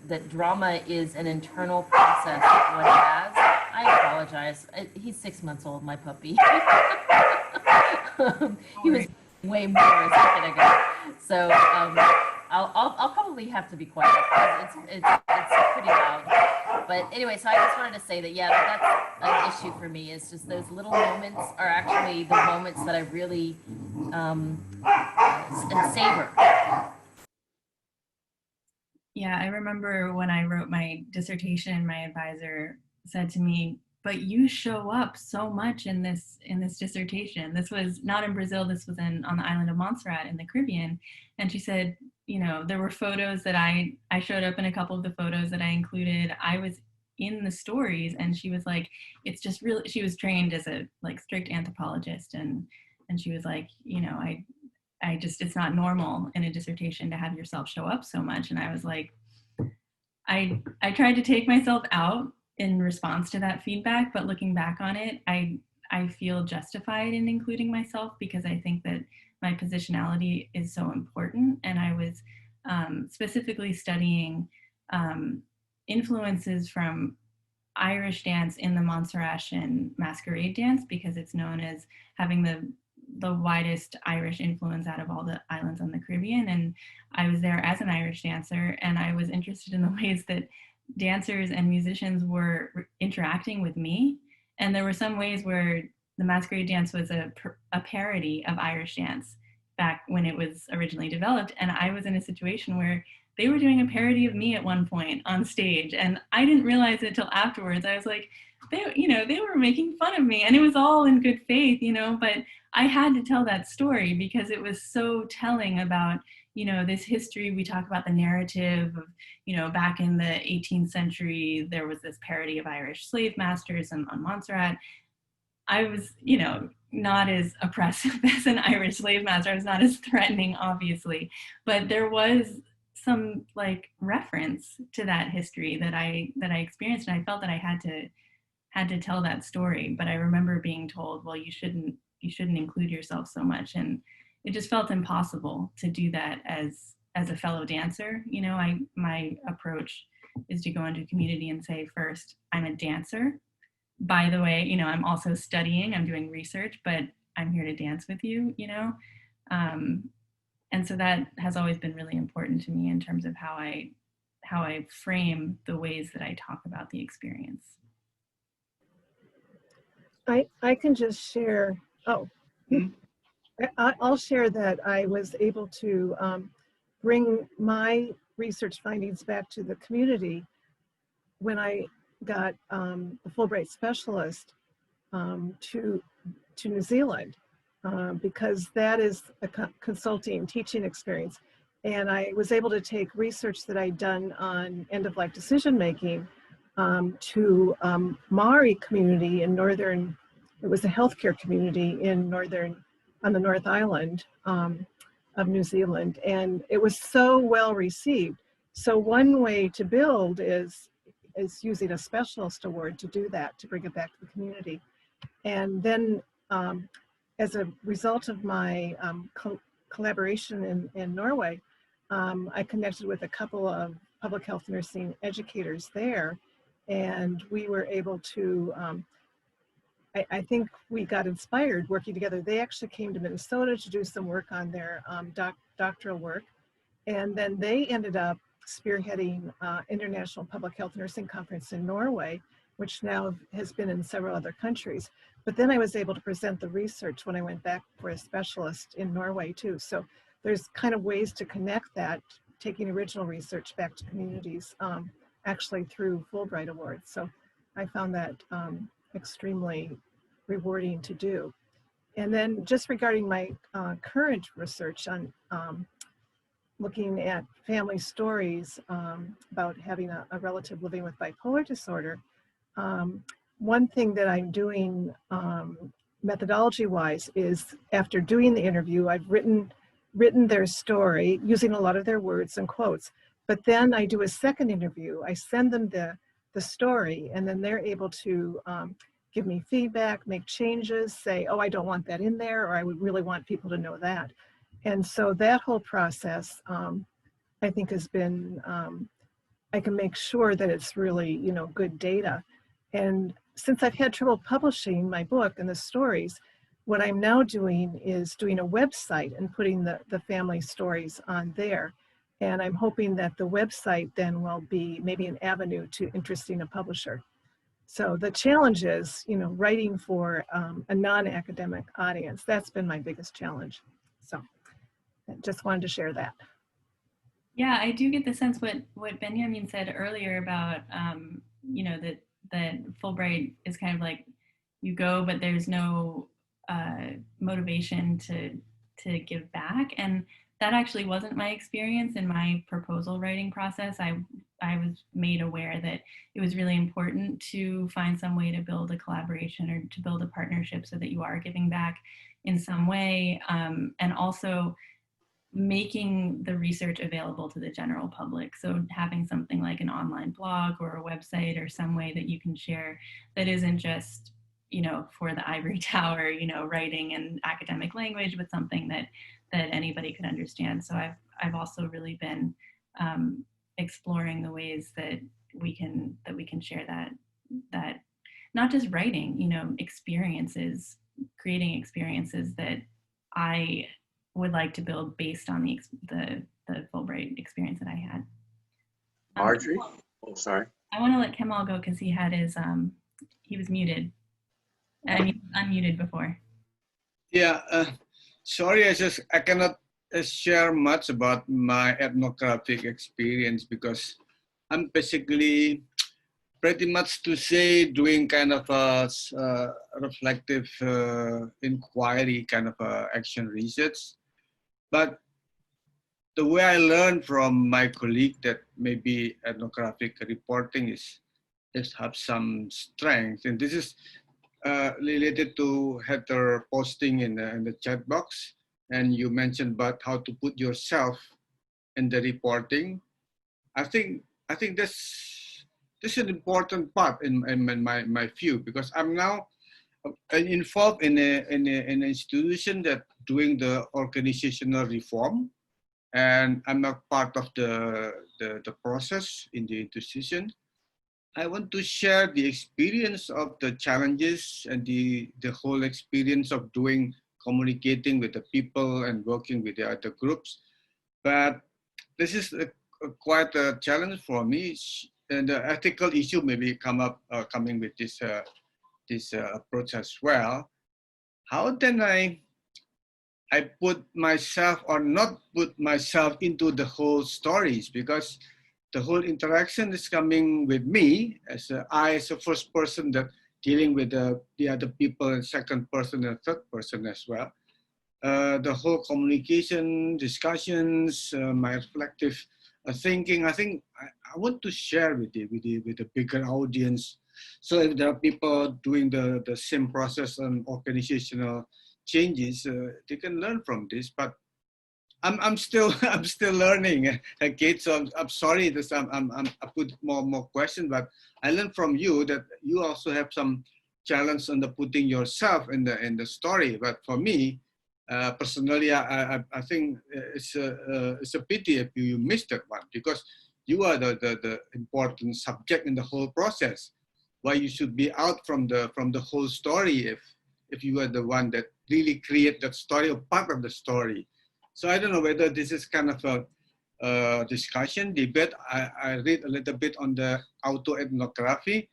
that drama is an internal process that one has. I apologize. He's 6 months old, my puppy. He was way more a second ago. So I'll probably have to be quiet because it's pretty loud. But anyway, so I just wanted to say that, yeah, that's an issue for me. Is just those little moments are actually the moments that I really savor. Yeah, I remember when I wrote my dissertation, my advisor said to me, "But you show up so much in this dissertation." This was not in Brazil. This was on the island of Montserrat in the Caribbean. And she said, you know, there were photos that I showed up in a couple of the photos that I included. I was in the stories, and she was like, it's just really, she was trained as a like strict anthropologist, and she was like, you know, I just, it's not normal in a dissertation to have yourself show up so much. And I was like, I tried to take myself out in response to that feedback, but looking back on it, I feel justified in including myself because I think that my positionality is so important. And I was specifically studying influences from Irish dance in the Montserratian masquerade dance because it's known as having the widest Irish influence out of all the islands on the Caribbean. And I was there as an Irish dancer, and I was interested in the ways that dancers and musicians were interacting with me. And there were some ways where the masquerade dance was a parody of Irish dance back when it was originally developed. And I was in a situation where they were doing a parody of me at one point on stage. And I didn't realize it till afterwards. I was like, they were making fun of me, and it was all in good faith, but I had to tell that story because it was so telling about, this history. We talk about the narrative of, back in the 18th century, there was this parody of Irish slave masters on Montserrat. I was, not as oppressive as an Irish slave master. I was not as threatening, obviously, but there was some like reference to that history that I experienced, and I felt that I had to tell that story. But I remember being told, well, you shouldn't include yourself so much, and it just felt impossible to do that as a fellow dancer. My approach is to go into a community and say, first, I'm a dancer. By the way, I'm also studying, I'm doing research, but I'm here to dance with you, and so that has always been really important to me in terms of how I frame the ways that I talk about the experience. I can just share, I'll share that I was able to bring my research findings back to the community when I got the Fulbright specialist to New Zealand because that is a consulting teaching experience. And I was able to take research that I'd done on end-of-life decision-making to Maori community in northern, it was a healthcare community on the North Island of New Zealand. And it was so well received. So one way to build is using a specialist award to do that, to bring it back to the community. And then as a result of my collaboration in Norway, I connected with a couple of public health nursing educators there. And we were able to, I think we got inspired working together. They actually came to Minnesota to do some work on their doctoral work. And then they ended up spearheading International Public Health Nursing Conference in Norway, which now has been in several other countries. But then I was able to present the research when I went back for a specialist in Norway too. So there's kind of ways to connect that, taking original research back to communities, actually through Fulbright Awards. So I found that extremely rewarding to do. And then just regarding my current research on looking at family stories about having a relative living with bipolar disorder, one thing that I'm doing methodology-wise is after doing the interview, I've written their story using a lot of their words and quotes, but then I do a second interview. I send them the story, and then they're able to give me feedback, make changes, say, oh, I don't want that in there, or I would really want people to know that. And so that whole process, I think has been, I can make sure that it's really, you know, good data. And since I've had trouble publishing my book and the stories, what I'm now doing is doing a website and putting the family stories on there. And I'm hoping that the website then will be maybe an avenue to interesting a publisher. So the challenge is, you know, writing for a non-academic audience. That's been my biggest challenge. So I just wanted to share that. Yeah, I do get the sense what Benjamin said earlier about, you know, that Fulbright is kind of like you go, but there's no motivation to give back. And that actually wasn't my experience in my proposal writing process. I was made aware that it was really important to find some way to build a collaboration or to build a partnership so that you are giving back in some way. And also making the research available to the general public. So having something like an online blog or a website or some way that you can share that isn't just, you know, for the ivory tower, you know, writing in academic language, but something that anybody could understand. So I've also really been exploring the ways that we can share that not just writing, you know, experiences, creating experiences that I would like to build based on the Fulbright experience that I had. Marjorie? Oh, sorry. I want to let Kemal go because he had his, he was muted. I mean, unmuted before. Yeah, sorry, I cannot share much about my ethnographic experience because I'm basically pretty much to say doing kind of a reflective inquiry kind of action research. But the way I learned from my colleague that maybe ethnographic reporting is have some strength, and this is related to Heather posting in the chat box, and you mentioned about how to put yourself in the reporting. I think this is an important part in my view, because I'm now involved in an institution that doing the organizational reform, and I'm not part of the process in the institution. I want to share the experience of the challenges and the whole experience of communicating with the people and working with the other groups. But this is quite a challenge for me, and the ethical issue maybe coming with this approach as well. How can I put myself or not put myself into the whole stories, because the whole interaction is coming with me as a first person that dealing with the other people, and second person and third person as well. The whole communication, discussions, my reflective thinking, I think I want to share with the bigger audience. So if there are people doing the same process and organizational changes, they can learn from this. But I'm still learning, Kate. So I'm sorry that I put more questions, but I learned from you that you also have some challenge on the putting yourself in the story. But for me, personally, I think it's a pity if you missed that one, because you are the important subject in the whole process. Why you should be out from the whole story if you are the one that really create that story or part of the story. So I don't know whether this is kind of a discussion, debate. I read a little bit on the autoethnography,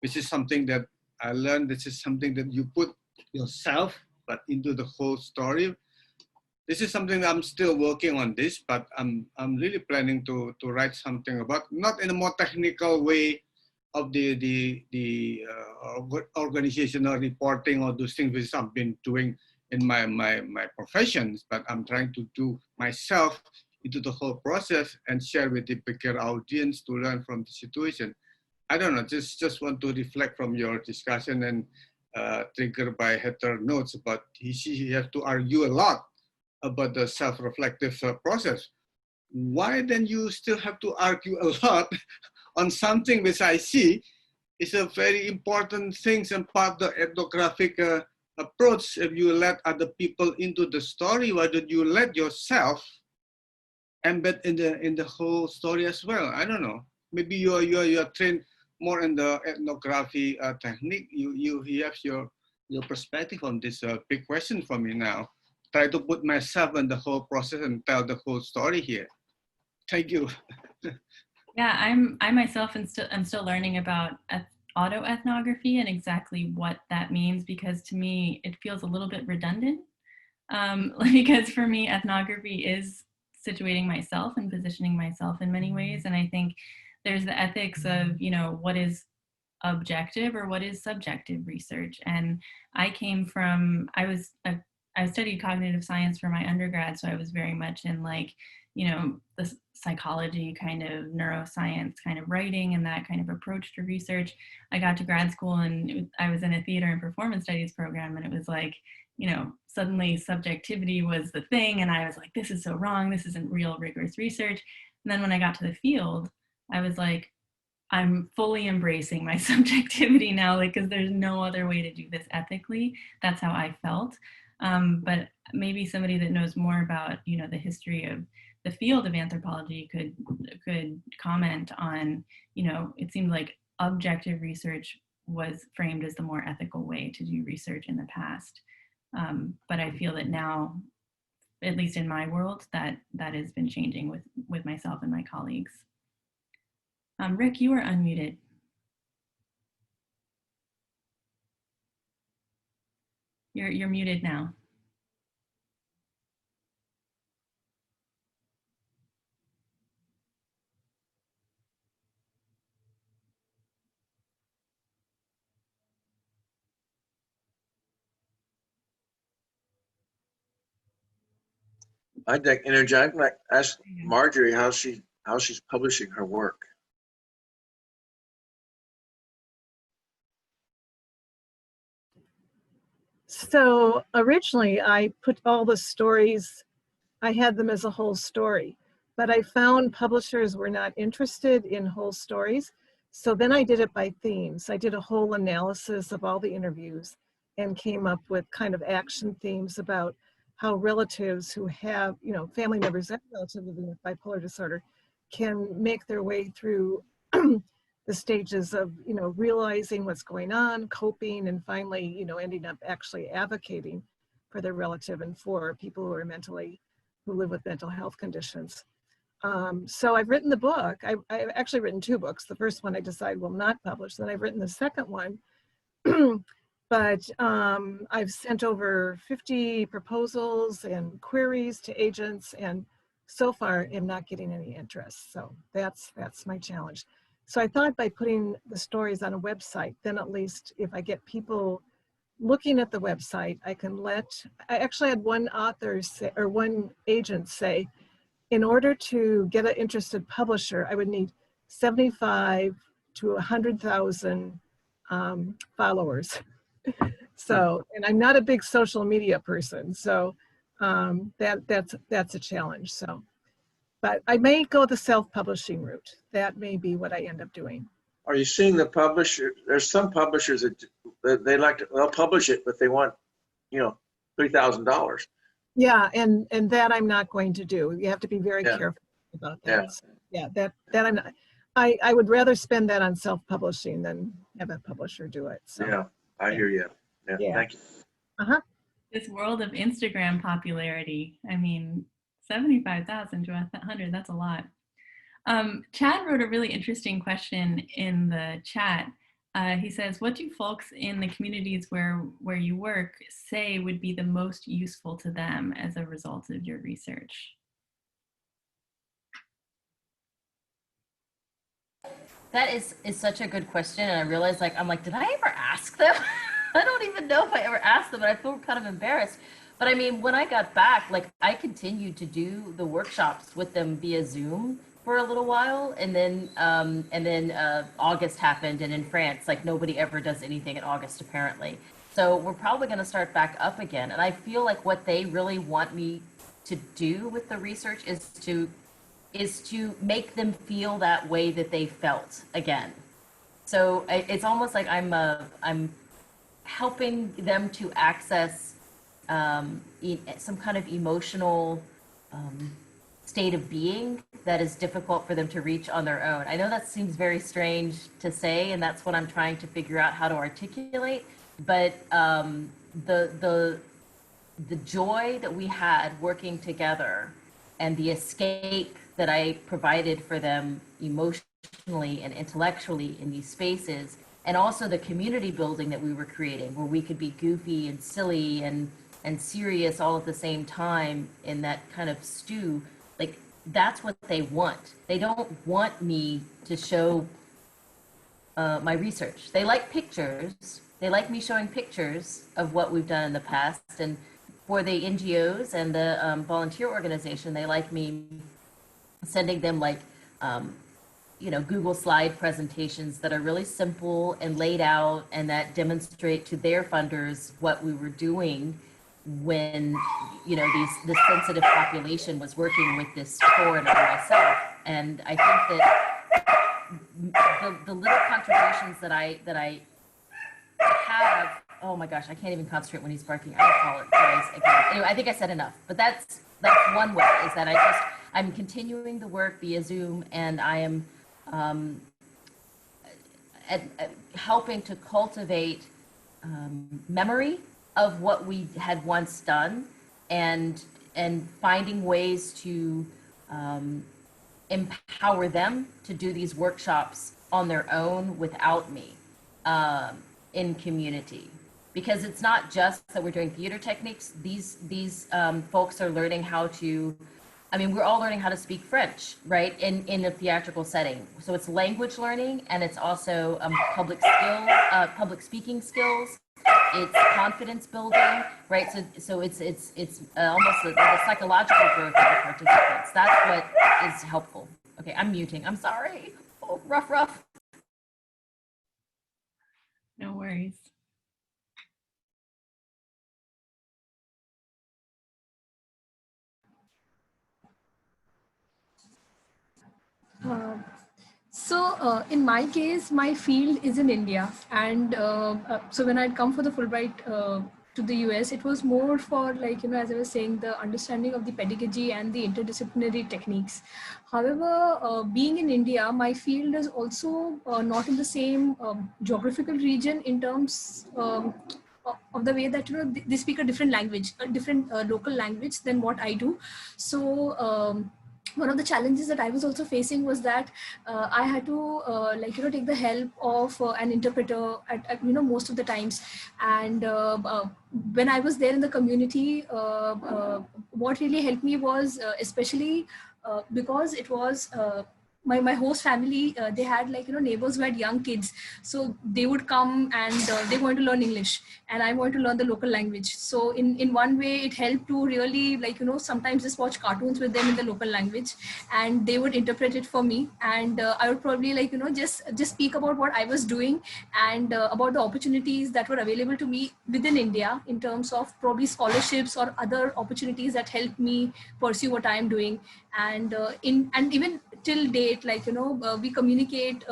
which is something that I learned. This is something that you put yourself, but into the whole story. This is something that I'm still working on this, but I'm really planning to write something about, not in a more technical way of the organizational reporting or those things which I've been doing in my professions, but I'm trying to do myself into the whole process and share with the bigger audience to learn from the situation. I don't know, just want to reflect from your discussion and triggered by Heather notes about she has to argue a lot about the self-reflective process. Why then you still have to argue a lot on something which I see is a very important thing and part of the ethnographic approach? If you let other people into the story, why don't you let yourself embed in the whole story as well? I don't know. Maybe you are trained more in the ethnography technique. You have your perspective on this big question for me now. Try to put myself in the whole process and tell the whole story here. Thank you. Yeah, I myself am still learning about autoethnography and exactly what that means, because to me it feels a little bit redundant. Because for me, ethnography is situating myself and positioning myself in many ways, and I think there's the ethics of, you know, what is objective or what is subjective research. And I studied cognitive science for my undergrad, so I was very much in, like, you know, the psychology kind of neuroscience kind of writing and that kind of approach to research. I got to grad school and I was in a theater and performance studies program, and it was like, you know, suddenly subjectivity was the thing, and I was like, this is so wrong, this isn't real rigorous research. And then when I got to the field, I was like, I'm fully embracing my subjectivity now, like, because there's no other way to do this ethically. That's how I felt. But maybe somebody that knows more about, you know, the history of the field of anthropology could comment on, you know, it seemed like objective research was framed as the more ethical way to do research in the past. But I feel that now, at least in my world, that has been changing with myself and my colleagues. Rick, you are unmuted. You're muted now. I'd like to interject, like ask Marjorie how she's publishing her work. So originally I put all the stories, I had them as a whole story, but I found publishers were not interested in whole stories. So then I did it by themes. I did a whole analysis of all the interviews and came up with kind of action themes about how relatives who have, you know, family members and relatives living with bipolar disorder can make their way through the stages of, you know, realizing what's going on, coping, and finally, you know, ending up actually advocating for their relative and for people who are who live with mental health conditions. So I've written the book. I've actually written 2 books. The first one I decided will not publish. Then I've written the second one. But I've sent over 50 proposals and queries to agents, and so far I'm not getting any interest. So that's my challenge. So I thought by putting the stories on a website, then at least if I get people looking at the website, I actually had one author say, or one agent say, in order to get an interested publisher, I would need 75 to 100,000 followers. So, and I'm not a big social media person, so that's a challenge. So, but I may go the self-publishing route. That may be what I end up doing. Are you seeing the publisher? There's some publishers that they'll publish it, but they want, you know, $3,000. Yeah, and that I'm not going to do. You have to be very careful. about Yeah. that. So, yeah, that I'm not, I would rather spend that on self-publishing than have a publisher do it. So Yeah, I hear you. Yeah, yeah. thank you. Uh-huh. This world of Instagram popularity, I mean, 75,000 to 100, that's a lot. Chad wrote a really interesting question in the chat. He says, what do folks in the communities where you work say would be the most useful to them as a result of your research? That is such a good question. And I realized I'm like, did I ever ask them? I don't even know if I ever asked them, and I feel kind of embarrassed. But I mean, when I got back, I continued to do the workshops with them via Zoom for a little while. And then August happened, and in France, nobody ever does anything in August apparently. So we're probably going to start back up again. And I feel like what they really want me to do with the research is to make them feel that way that they felt again. So it's almost like I'm helping them to access some kind of emotional state of being that is difficult for them to reach on their own. I know that seems very strange to say, and that's what I'm trying to figure out how to articulate. But the joy that we had working together and the escape that I provided for them emotionally and intellectually in these spaces, and also the community building that we were creating, where we could be goofy and silly and serious all at the same time in that kind of stew, that's what they want. They don't want me to show my research. They like pictures. They like me showing pictures of what we've done in the past. And for the NGOs and the volunteer organization, they like me sending them Google slide presentations that are really simple and laid out and that demonstrate to their funders what we were doing when, this sensitive population was working with this foreigner myself. And I think that the little contributions that I have, oh my gosh, I can't even concentrate when he's barking. I apologize again. Anyway, I think I said enough, but that's one way, is that I'm continuing the work via Zoom, and I am helping to cultivate memory of what we had once done, and finding ways to empower them to do these workshops on their own without me in community. Because it's not just that we're doing theater techniques. These folks are learning how to, we're all learning how to speak French, right? In a theatrical setting. So it's language learning, and it's also public speaking skills. It's confidence building, right? So it's almost the psychological growth of the participants. That's what is helpful. Okay, I'm muting. I'm sorry. Oh, rough. No worries. In my case, my field is in India, and so when I'd come for the Fulbright to the US, it was more for as I was saying, the understanding of the pedagogy and the interdisciplinary techniques. However, being in India, my field is also not in the same geographical region in terms of the way that they speak a different language, a different local language than what I do. So one of the challenges that I was also facing was that I had to take the help of an interpreter at most of the times. And when I was there in the community, what really helped me was especially because it was my host family, they had neighbors who had young kids, so they would come and they wanted to learn English, and I wanted to learn the local language. So in one way it helped to really sometimes just watch cartoons with them in the local language, and they would interpret it for me, and I would probably just speak about what I was doing, and about the opportunities that were available to me within India in terms of probably scholarships or other opportunities that helped me pursue what I am doing. And even till date, we communicate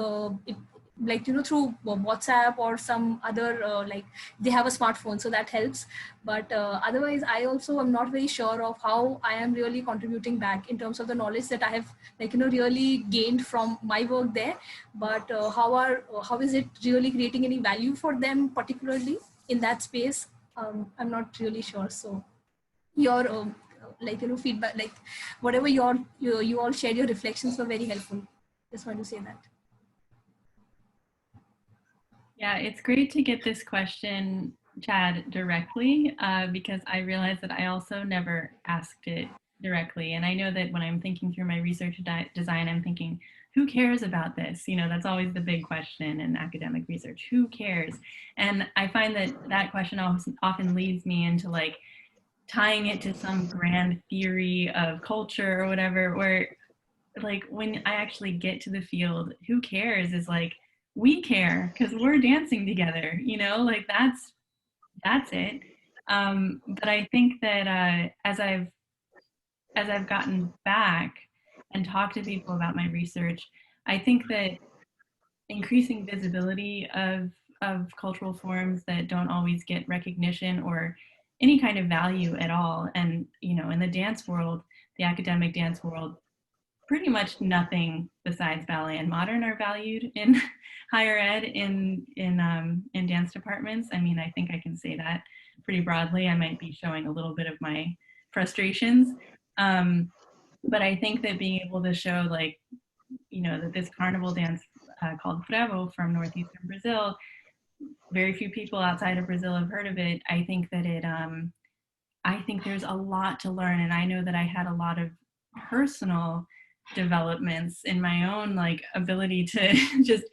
like, through WhatsApp or some other, like they have a smartphone, so that helps. But otherwise, I also am not very sure of how I am really contributing back in terms of the knowledge that I have, like, really gained from my work there. But how is it really creating any value for them, particularly in that space? I'm not really sure. So your like, feedback, like whatever you all shared, your reflections were very helpful. Just want to say that. Yeah, it's great to get this question, Chad, directly, because I realized that I also never asked it directly. And I know that when I'm thinking through my research design, I'm thinking, who cares about this? That's always the big question in academic research. Who cares? And I find that that question often leads me into like tying it to some grand theory of culture or whatever, where like when I actually get to the field, who cares is like, we care because we're dancing together, like that's it. But I think that as I've gotten back and talked to people about my research, I think that increasing visibility of cultural forms that don't always get recognition or any kind of value at all, and in the dance world, the academic dance world, pretty much nothing besides ballet and modern are valued in higher ed in dance departments. I mean, I think I can say that pretty broadly. I might be showing a little bit of my frustrations, but I think that being able to show like, that this carnival dance called frevo from northeastern Brazil, very few people outside of Brazil have heard of it. I think that I think there's a lot to learn, and I know that I had a lot of personal developments in my own like ability to just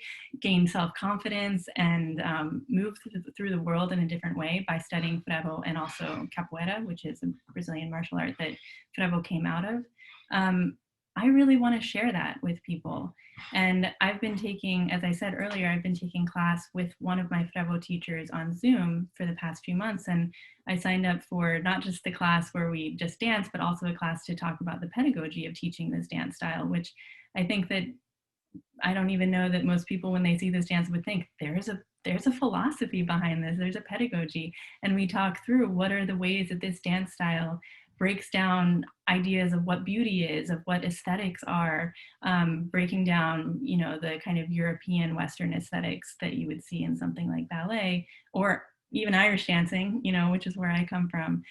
gain self-confidence and move through the world in a different way by studying frevo and also capoeira, which is a Brazilian martial art that frevo came out of. I really want to share that with people. And I've been taking, as I said earlier, I've been taking class with one of my frevo teachers on Zoom for the past few months. And I signed up for not just the class where we just dance, but also a class to talk about the pedagogy of teaching this dance style, which I think that I don't even know that most people, when they see this dance, would think there's a philosophy behind this, there's a pedagogy. And we talk through what are the ways that this dance style breaks down ideas of what beauty is, of what aesthetics are, breaking down, the kind of European Western aesthetics that you would see in something like ballet or even Irish dancing, which is where I come from,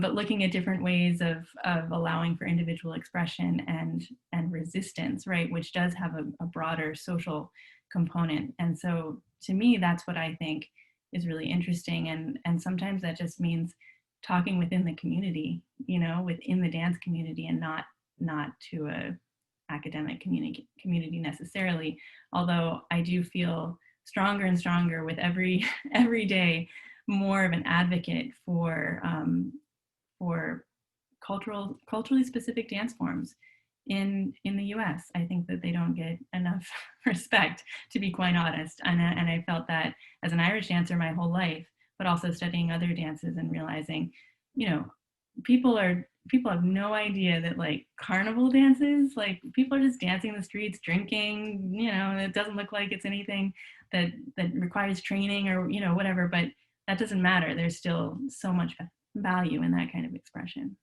but looking at different ways of allowing for individual expression and resistance, right, which does have a broader social component. And so to me, that's what I think is really interesting. And sometimes that just means talking within the community, within the dance community, and not to a academic community necessarily, although I do feel stronger and stronger with every day, more of an advocate for culturally specific dance forms in the US. I think that they don't get enough respect, to be quite honest. And I felt that as an Irish dancer my whole life, but also studying other dances and realizing, people have no idea that like carnival dances, like people are just dancing in the streets, drinking, it doesn't look like it's anything that requires training or, whatever, but that doesn't matter. There's still so much value in that kind of expression.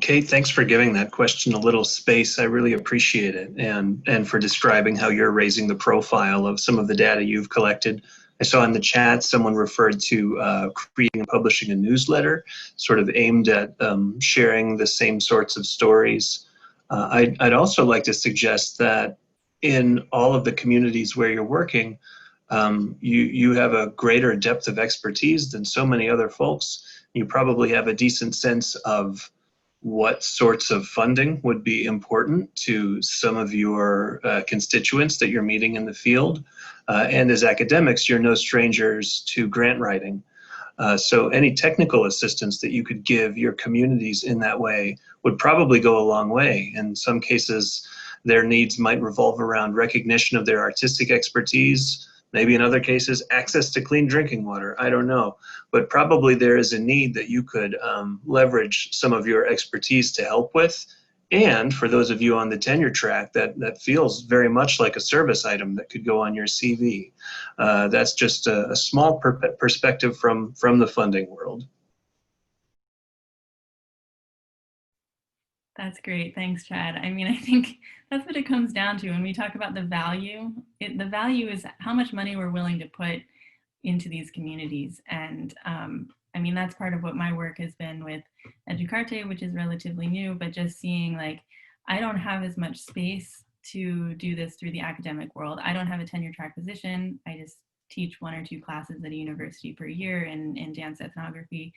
Kate, thanks for giving that question a little space. I really appreciate it, and for describing how you're raising the profile of some of the data you've collected. I saw in the chat someone referred to creating and publishing a newsletter sort of aimed at sharing the same sorts of stories. I'd also like to suggest that in all of the communities where you're working, you have a greater depth of expertise than so many other folks. You probably have a decent sense of what sorts of funding would be important to some of your constituents that you're meeting in the field. And as academics, you're no strangers to grant writing. So any technical assistance that you could give your communities in that way would probably go a long way. In some cases, their needs might revolve around recognition of their artistic expertise, maybe in other cases, access to clean drinking water, I don't know. But probably there is a need that you could leverage some of your expertise to help with And for those of you on the tenure track, that feels very much like a service item that could go on your CV. That's just a small perspective from the funding world. That's great. Thanks, Chad. I mean, I think that's what it comes down to when we talk about the value. The value is how much money we're willing to put into these communities. And I mean, that's part of what my work has been with EducArte, which is relatively new, but just seeing like, I don't have as much space to do this through the academic world. I don't have a tenure track position. I just teach 1 or 2 classes at a university per year in dance ethnography.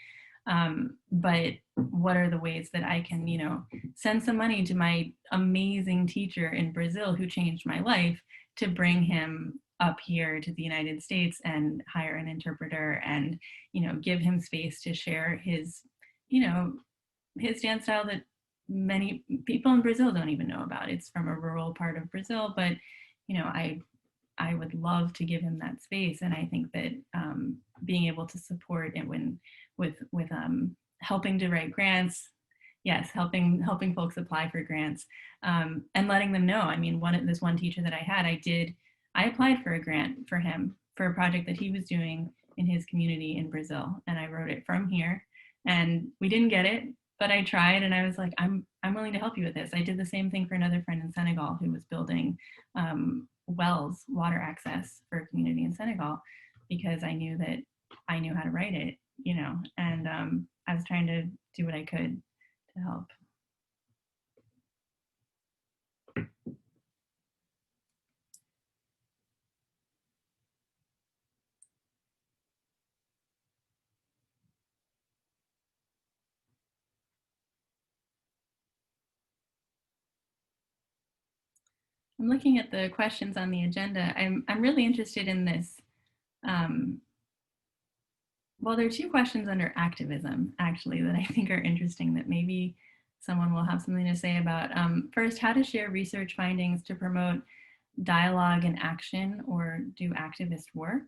But what are the ways that I can, you know, send some money to my amazing teacher in Brazil who changed my life to bring him up here to the United States and hire an interpreter and, you know, give him space to share his, you know, his dance style that many people in Brazil don't even know about. It's from a rural part of Brazil, but, you know, I would love to give him that space. And I think that being able to support it with helping to write grants, yes, helping folks apply for grants, and letting them know. I mean, this one teacher that I had, I applied for a grant for him for a project that he was doing in his community in Brazil, and I wrote it from here, and we didn't get it, but I tried, and I was like, I'm willing to help you with this. I did the same thing for another friend in Senegal who was building wells, water access for a community in Senegal, because I knew that I knew how to write it, you know, and I was trying to do what I could to help. I'm looking at the questions on the agenda. I'm really interested in this. Well, there are 2 questions under activism, actually, that I think are interesting that maybe someone will have something to say about. First, how to share research findings to promote dialogue and action or do activist work.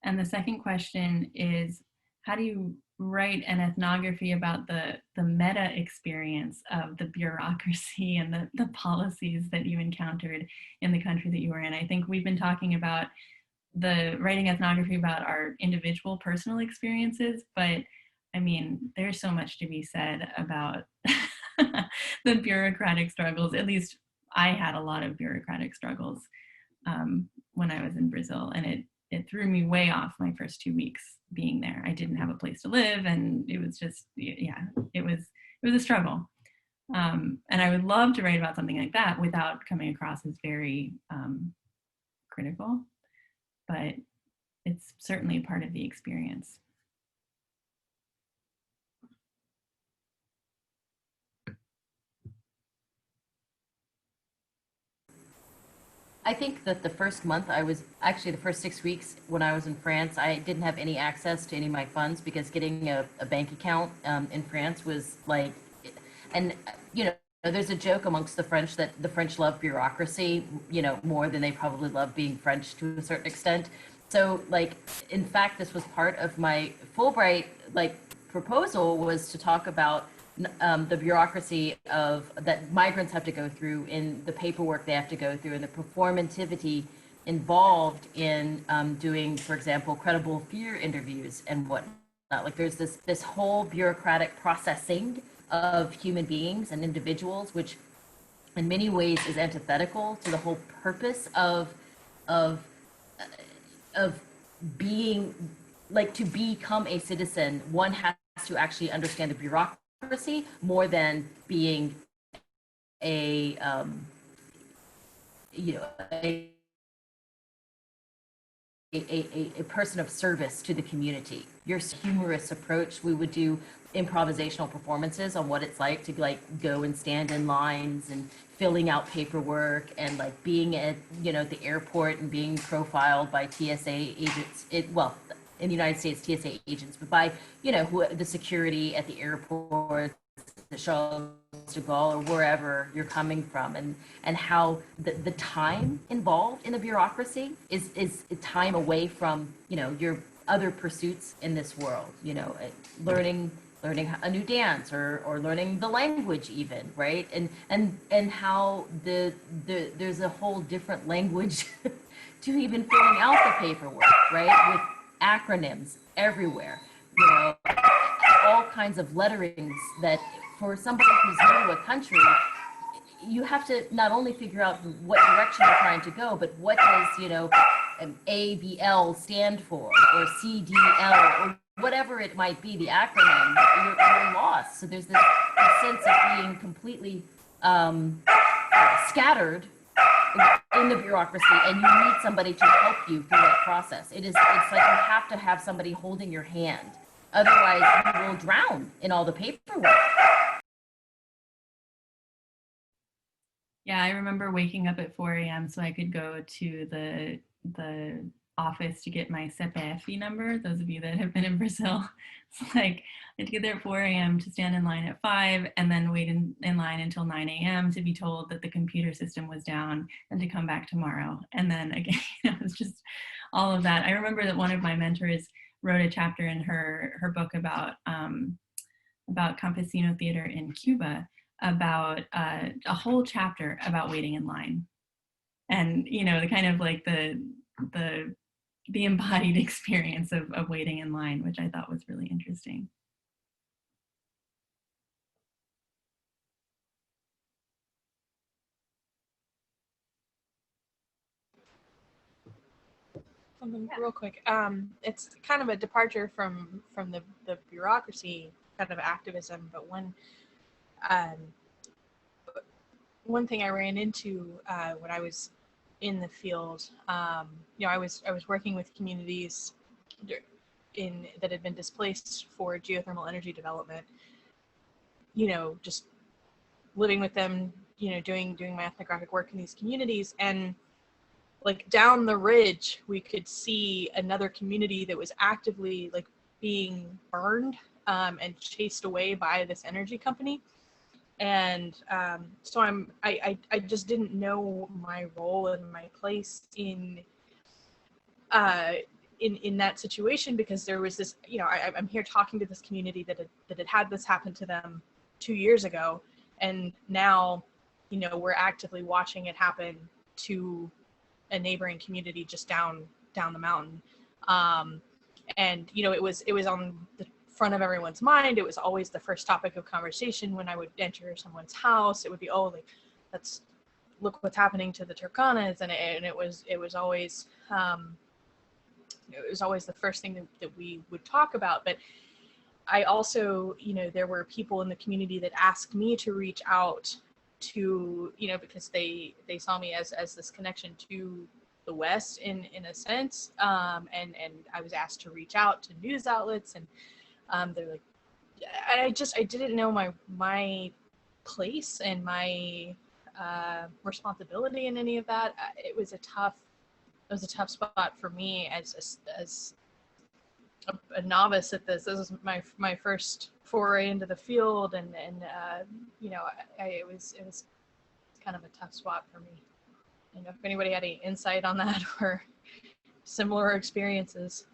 And the second question is, how do you write an ethnography about the meta experience of the bureaucracy and the policies that you encountered in the country that you were in? I think we've been talking about the writing ethnography about our individual personal experiences, but I mean, there's so much to be said about the bureaucratic struggles. At least I had a lot of bureaucratic struggles when I was in Brazil, and it threw me way off my first 2 weeks being there. I didn't have a place to live, and it was just, yeah, it was a struggle. And I would love to write about something like that without coming across as very critical, but it's certainly part of the experience. I think that the first month the first 6 weeks when I was in France, I didn't have any access to any of my funds because getting a bank account in France was like, and you know, there's a joke amongst the French that the French love bureaucracy, you know, more than they probably love being French to a certain extent. So like, in fact, this was part of my Fulbright like proposal, was to talk about the bureaucracy that migrants have to go through, in the paperwork they have to go through, and the performativity involved in doing, for example, credible fear interviews and whatnot. Like there's this whole bureaucratic processing of human beings and individuals, which in many ways is antithetical to the whole purpose of being, like, to become a citizen. One has to actually understand the bureaucracy more than being a a person of service to the community. Your humorous approach, we would do improvisational performances on what it's like to like go and stand in lines and filling out paperwork, and like being at, you know, the airport and being profiled by TSA agents. In the United States, TSA agents, but by, you know, the security at the airport, the Charles de Gaulle, or wherever you're coming from, and how the time involved in the bureaucracy is time away from, you know, your other pursuits in this world, you know, learning learning a new dance or learning the language even, right? And how there's a whole different language to even filling out the paperwork, right? With acronyms everywhere, you know, all kinds of letterings that for somebody who's new to a country, you have to not only figure out what direction you're trying to go, but what does, you know, ABL stand for, or CDL, or whatever it might be, the acronym, you're lost. So there's this sense of being completely scattered in the bureaucracy, and you need somebody to help you through that process. It's like you have to have somebody holding your hand. Otherwise, you will drown in all the paperwork. Yeah, I remember waking up at 4 a.m. so I could go to the office to get my CPF number. Those of you that have been in Brazil, it's like I had to get there at 4 a.m. to stand in line at 5 and then wait in line until 9 a.m. to be told that the computer system was down and to come back tomorrow. And then again, it was just all of that. I remember that one of my mentors wrote a chapter in her book about campesino theater in Cuba, about a whole chapter about waiting in line, and you know, the kind of like the embodied experience of waiting in line, which I thought was really interesting. Something real quick. It's kind of a departure from the bureaucracy kind of activism, but one thing I ran into when I was in the field, you know, I was working with communities that had been displaced for geothermal energy development. You know, just living with them, you know, doing my ethnographic work in these communities, and like down the ridge, we could see another community that was actively like being burned and chased away by this energy company. And so I just didn't know my role and my place in that situation, because there was this, you know, I'm here talking to this community that had this happen to them 2 years ago, and now, you know, we're actively watching it happen to a neighboring community just down the mountain. And you know, it was on the front of everyone's mind. It was always the first topic of conversation when I would enter someone's house. It would be, oh, like, look what's happening to the Turkanas, and it was always the first thing that we would talk about. But I also, you know, there were people in the community that asked me to reach out to, you know, because they saw me as this connection to the West in a sense, and I was asked to reach out to news outlets, and they're like, I didn't know my place and my responsibility in any of that. It was a tough spot for me as a novice at this. This was my first foray into the field, and you know, it was kind of a tough spot for me. You know, if anybody had any insight on that or similar experiences.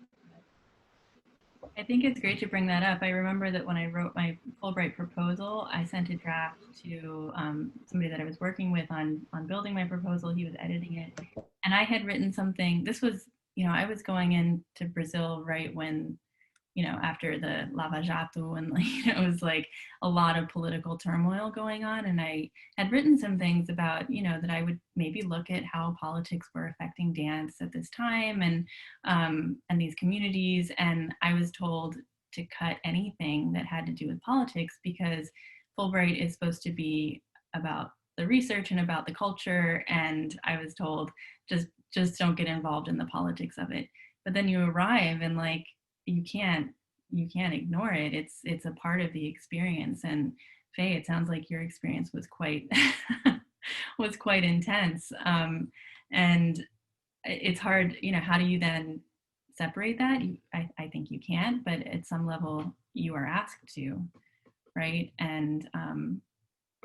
I think it's great to bring that up. I remember that when I wrote my Fulbright proposal, I sent a draft to somebody that I was working with on building my proposal. He was editing it, and I had written something. This was, you know, I was going into Brazil right when, you know, after the Lava Jato, and you know, it was like a lot of political turmoil going on. And I had written some things about, you know, that I would maybe look at how politics were affecting dance at this time, and these communities. And I was told to cut anything that had to do with politics, because Fulbright is supposed to be about the research and about the culture. And I was told, just don't get involved in the politics of it. But then you arrive, and like, you can't ignore it. It's a part of the experience. And Faye, it sounds like your experience was quite was quite intense. And it's hard, you know, how do you then separate that? I think you can, but at some level you are asked to, right? And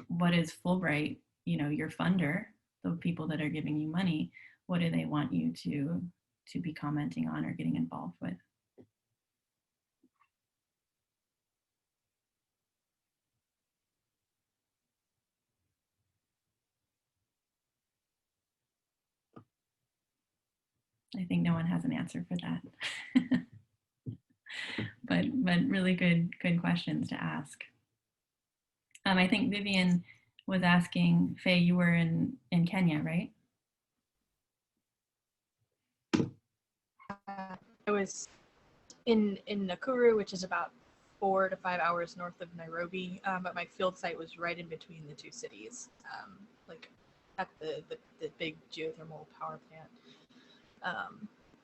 what is Fulbright, you know, your funder, the people that are giving you money, what do they want you to be commenting on or getting involved with? I think no one has an answer for that. but really good questions to ask. I think Vivian was asking, Faye, you were in Kenya, right? I was in Nakuru, which is about 4 to 5 hours north of Nairobi, but my field site was right in between the two cities, like at the big geothermal power plant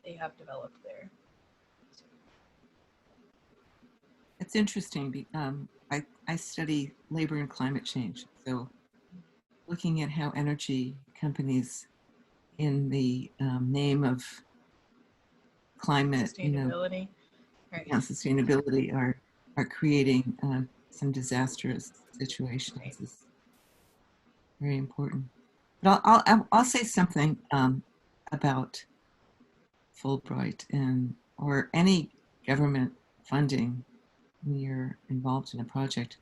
they have developed there. It's interesting. I study labor and climate change. So looking at how energy companies in the name of climate, Sustainability, right. Yeah, sustainability are creating some disastrous situations is very important. But I'll say something about Fulbright or any government funding when you're involved in a project.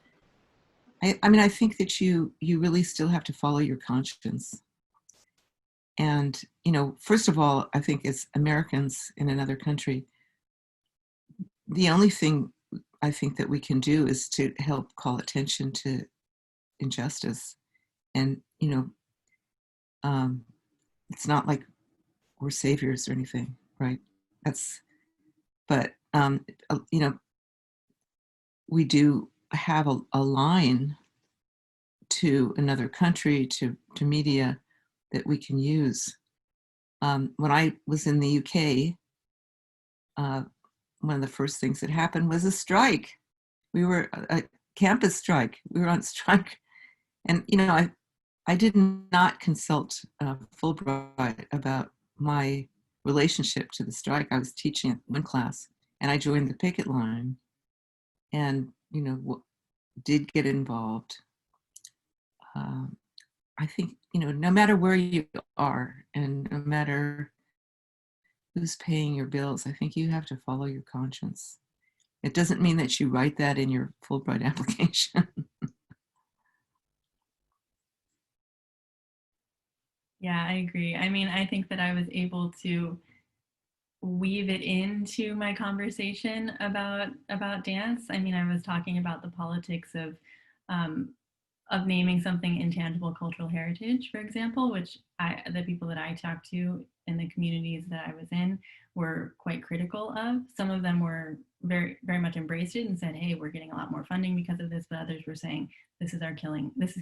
I mean, I think that you really still have to follow your conscience. And, first of all, I think as Americans in another country, the only thing I think that we can do is to help call attention to injustice. And, it's not like we're saviors or anything, right? But we do have a line to another country, to media that we can use. When I was in the UK, one of the first things that happened was a strike. We were a campus strike. We were on strike. And, I did not consult Fulbright about my relationship to the strike. I was teaching at one class and I joined the picket line and, did get involved. I think, no matter where you are and no matter who's paying your bills, I think you have to follow your conscience. It doesn't mean that you write that in your Fulbright application. Yeah, I agree. I mean, I think that I was able to weave it into my conversation about dance. I mean, I was talking about the politics of naming something intangible cultural heritage, for example, which the people that I talked to in the communities that I was in were quite critical of. Some of them were very, very much embraced it and said, hey, we're getting a lot more funding because of this, but others were saying, this is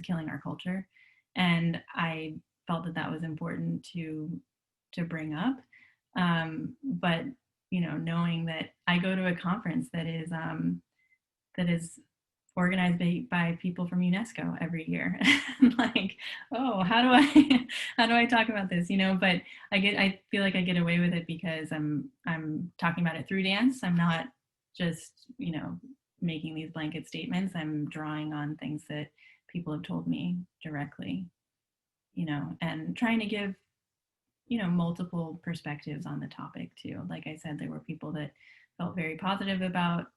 killing our culture. And I felt that was important to bring up. But, knowing that I go to a conference that is organized by people from UNESCO every year. Like, oh, how do I talk about this? But I feel like I get away with it because I'm talking about it through dance. I'm not just, making these blanket statements. I'm drawing on things that people have told me directly, and trying to give, multiple perspectives on the topic too. Like I said, there were people that felt very positive about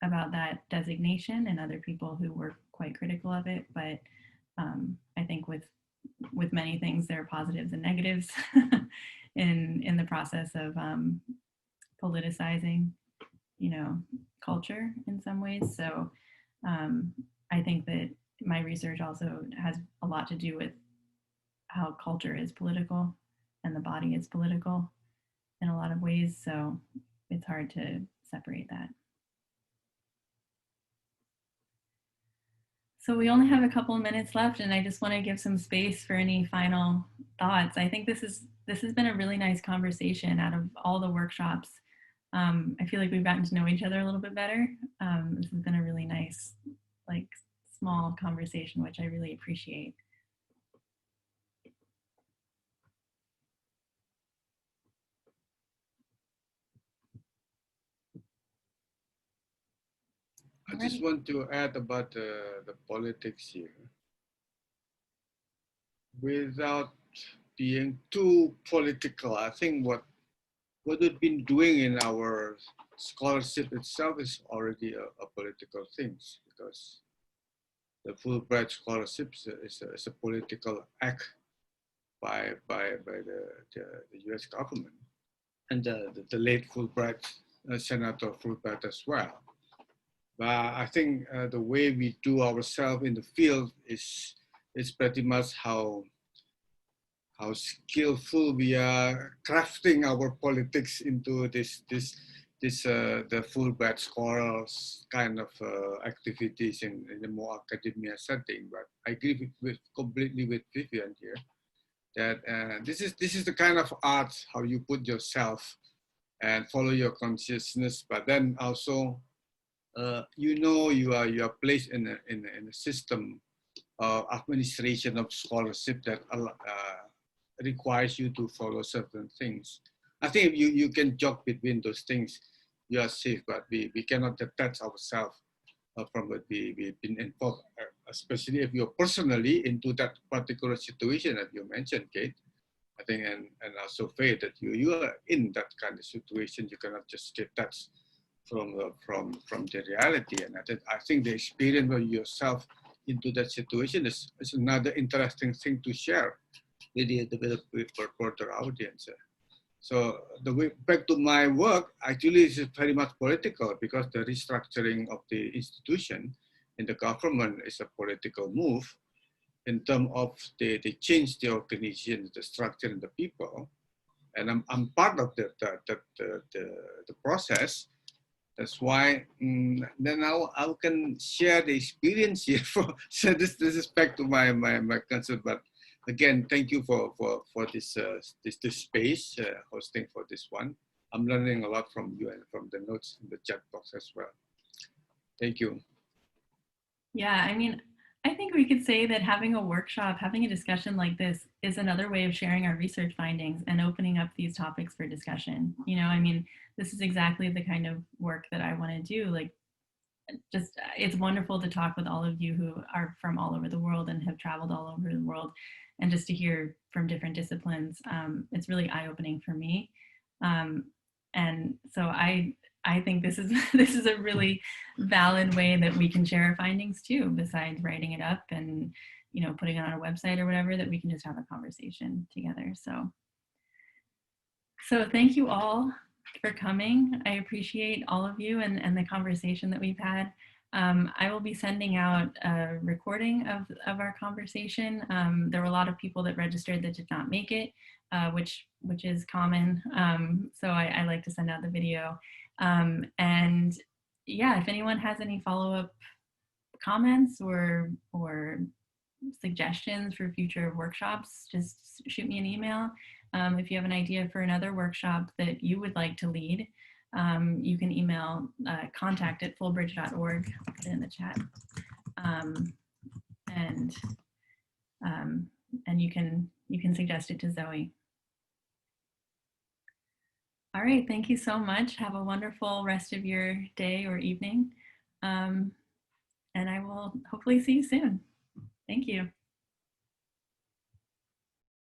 that designation and other people who were quite critical of it. But I think with many things, there are positives and negatives in the process of politicizing, culture in some ways. So I think that my research also has a lot to do with how culture is political and the body is political in a lot of ways. So it's hard to separate that. So we only have a couple of minutes left, and I just want to give some space for any final thoughts. I think this has been a really nice conversation. Out of all the workshops, I feel like we've gotten to know each other a little bit better. This has been a really nice, small conversation, which I really appreciate. I just want to add about the politics here. Without being too political, I think what we've been doing in our scholarship itself is already a political thing, because the Fulbright scholarship is a political act by the U.S. government, and the late Fulbright, Senator Fulbright as well. But I think the way we do ourselves in the field is pretty much how skillful we are crafting our politics into the Fulbright scholars kind of activities in a more academia setting. But I agree completely with Vivian here that this is the kind of art how you put yourself and follow your consciousness, but then also you are placed in a system of administration of scholarship that requires you to follow certain things. I think you can jog between those things. You are safe, but we cannot detach ourselves from what we've been involved, especially if you're personally into that particular situation that you mentioned, Kate. I think, and also Faye, that you are in that kind of situation. You cannot just detach from the reality. And I think the experience of yourself into that situation is another interesting thing to share with the broader audience. So the way back to my work actually is very much political, because the restructuring of the institution in the government is a political move in terms of they change the organization, the structure, and the people. And I'm part of the process. That's why then I can share the experience here. So this is back to my concern. But again, thank you for this space hosting for this one. I'm learning a lot from you and from the notes in the chat box as well. Thank you. Yeah, I mean, I think we could say that having a workshop, having a discussion like this is another way of sharing our research findings and opening up these topics for discussion. You know, I mean, this is exactly the kind of work that I want to do. Like, just, it's wonderful to talk with all of you who are from all over the world and have traveled all over the world, and just to hear from different disciplines. It's really eye-opening for me. And so I think this is a really valid way that we can share our findings too, besides writing it up and, you know, putting it on our website or whatever, that we can just have a conversation together. So thank you all for coming. I appreciate all of you and the conversation that we've had. I will be sending out a recording of our conversation. There were a lot of people that registered that did not make it, which is common. So I like to send out the video. And yeah, if anyone has any follow-up comments or suggestions for future workshops, just shoot me an email. If you have an idea for another workshop that you would like to lead, you can email contact@fulbridge.org. I'll put it in the chat. And you can suggest it to Zoe. All right, thank you so much. Have a wonderful rest of your day or evening. And I will hopefully see you soon. Thank you.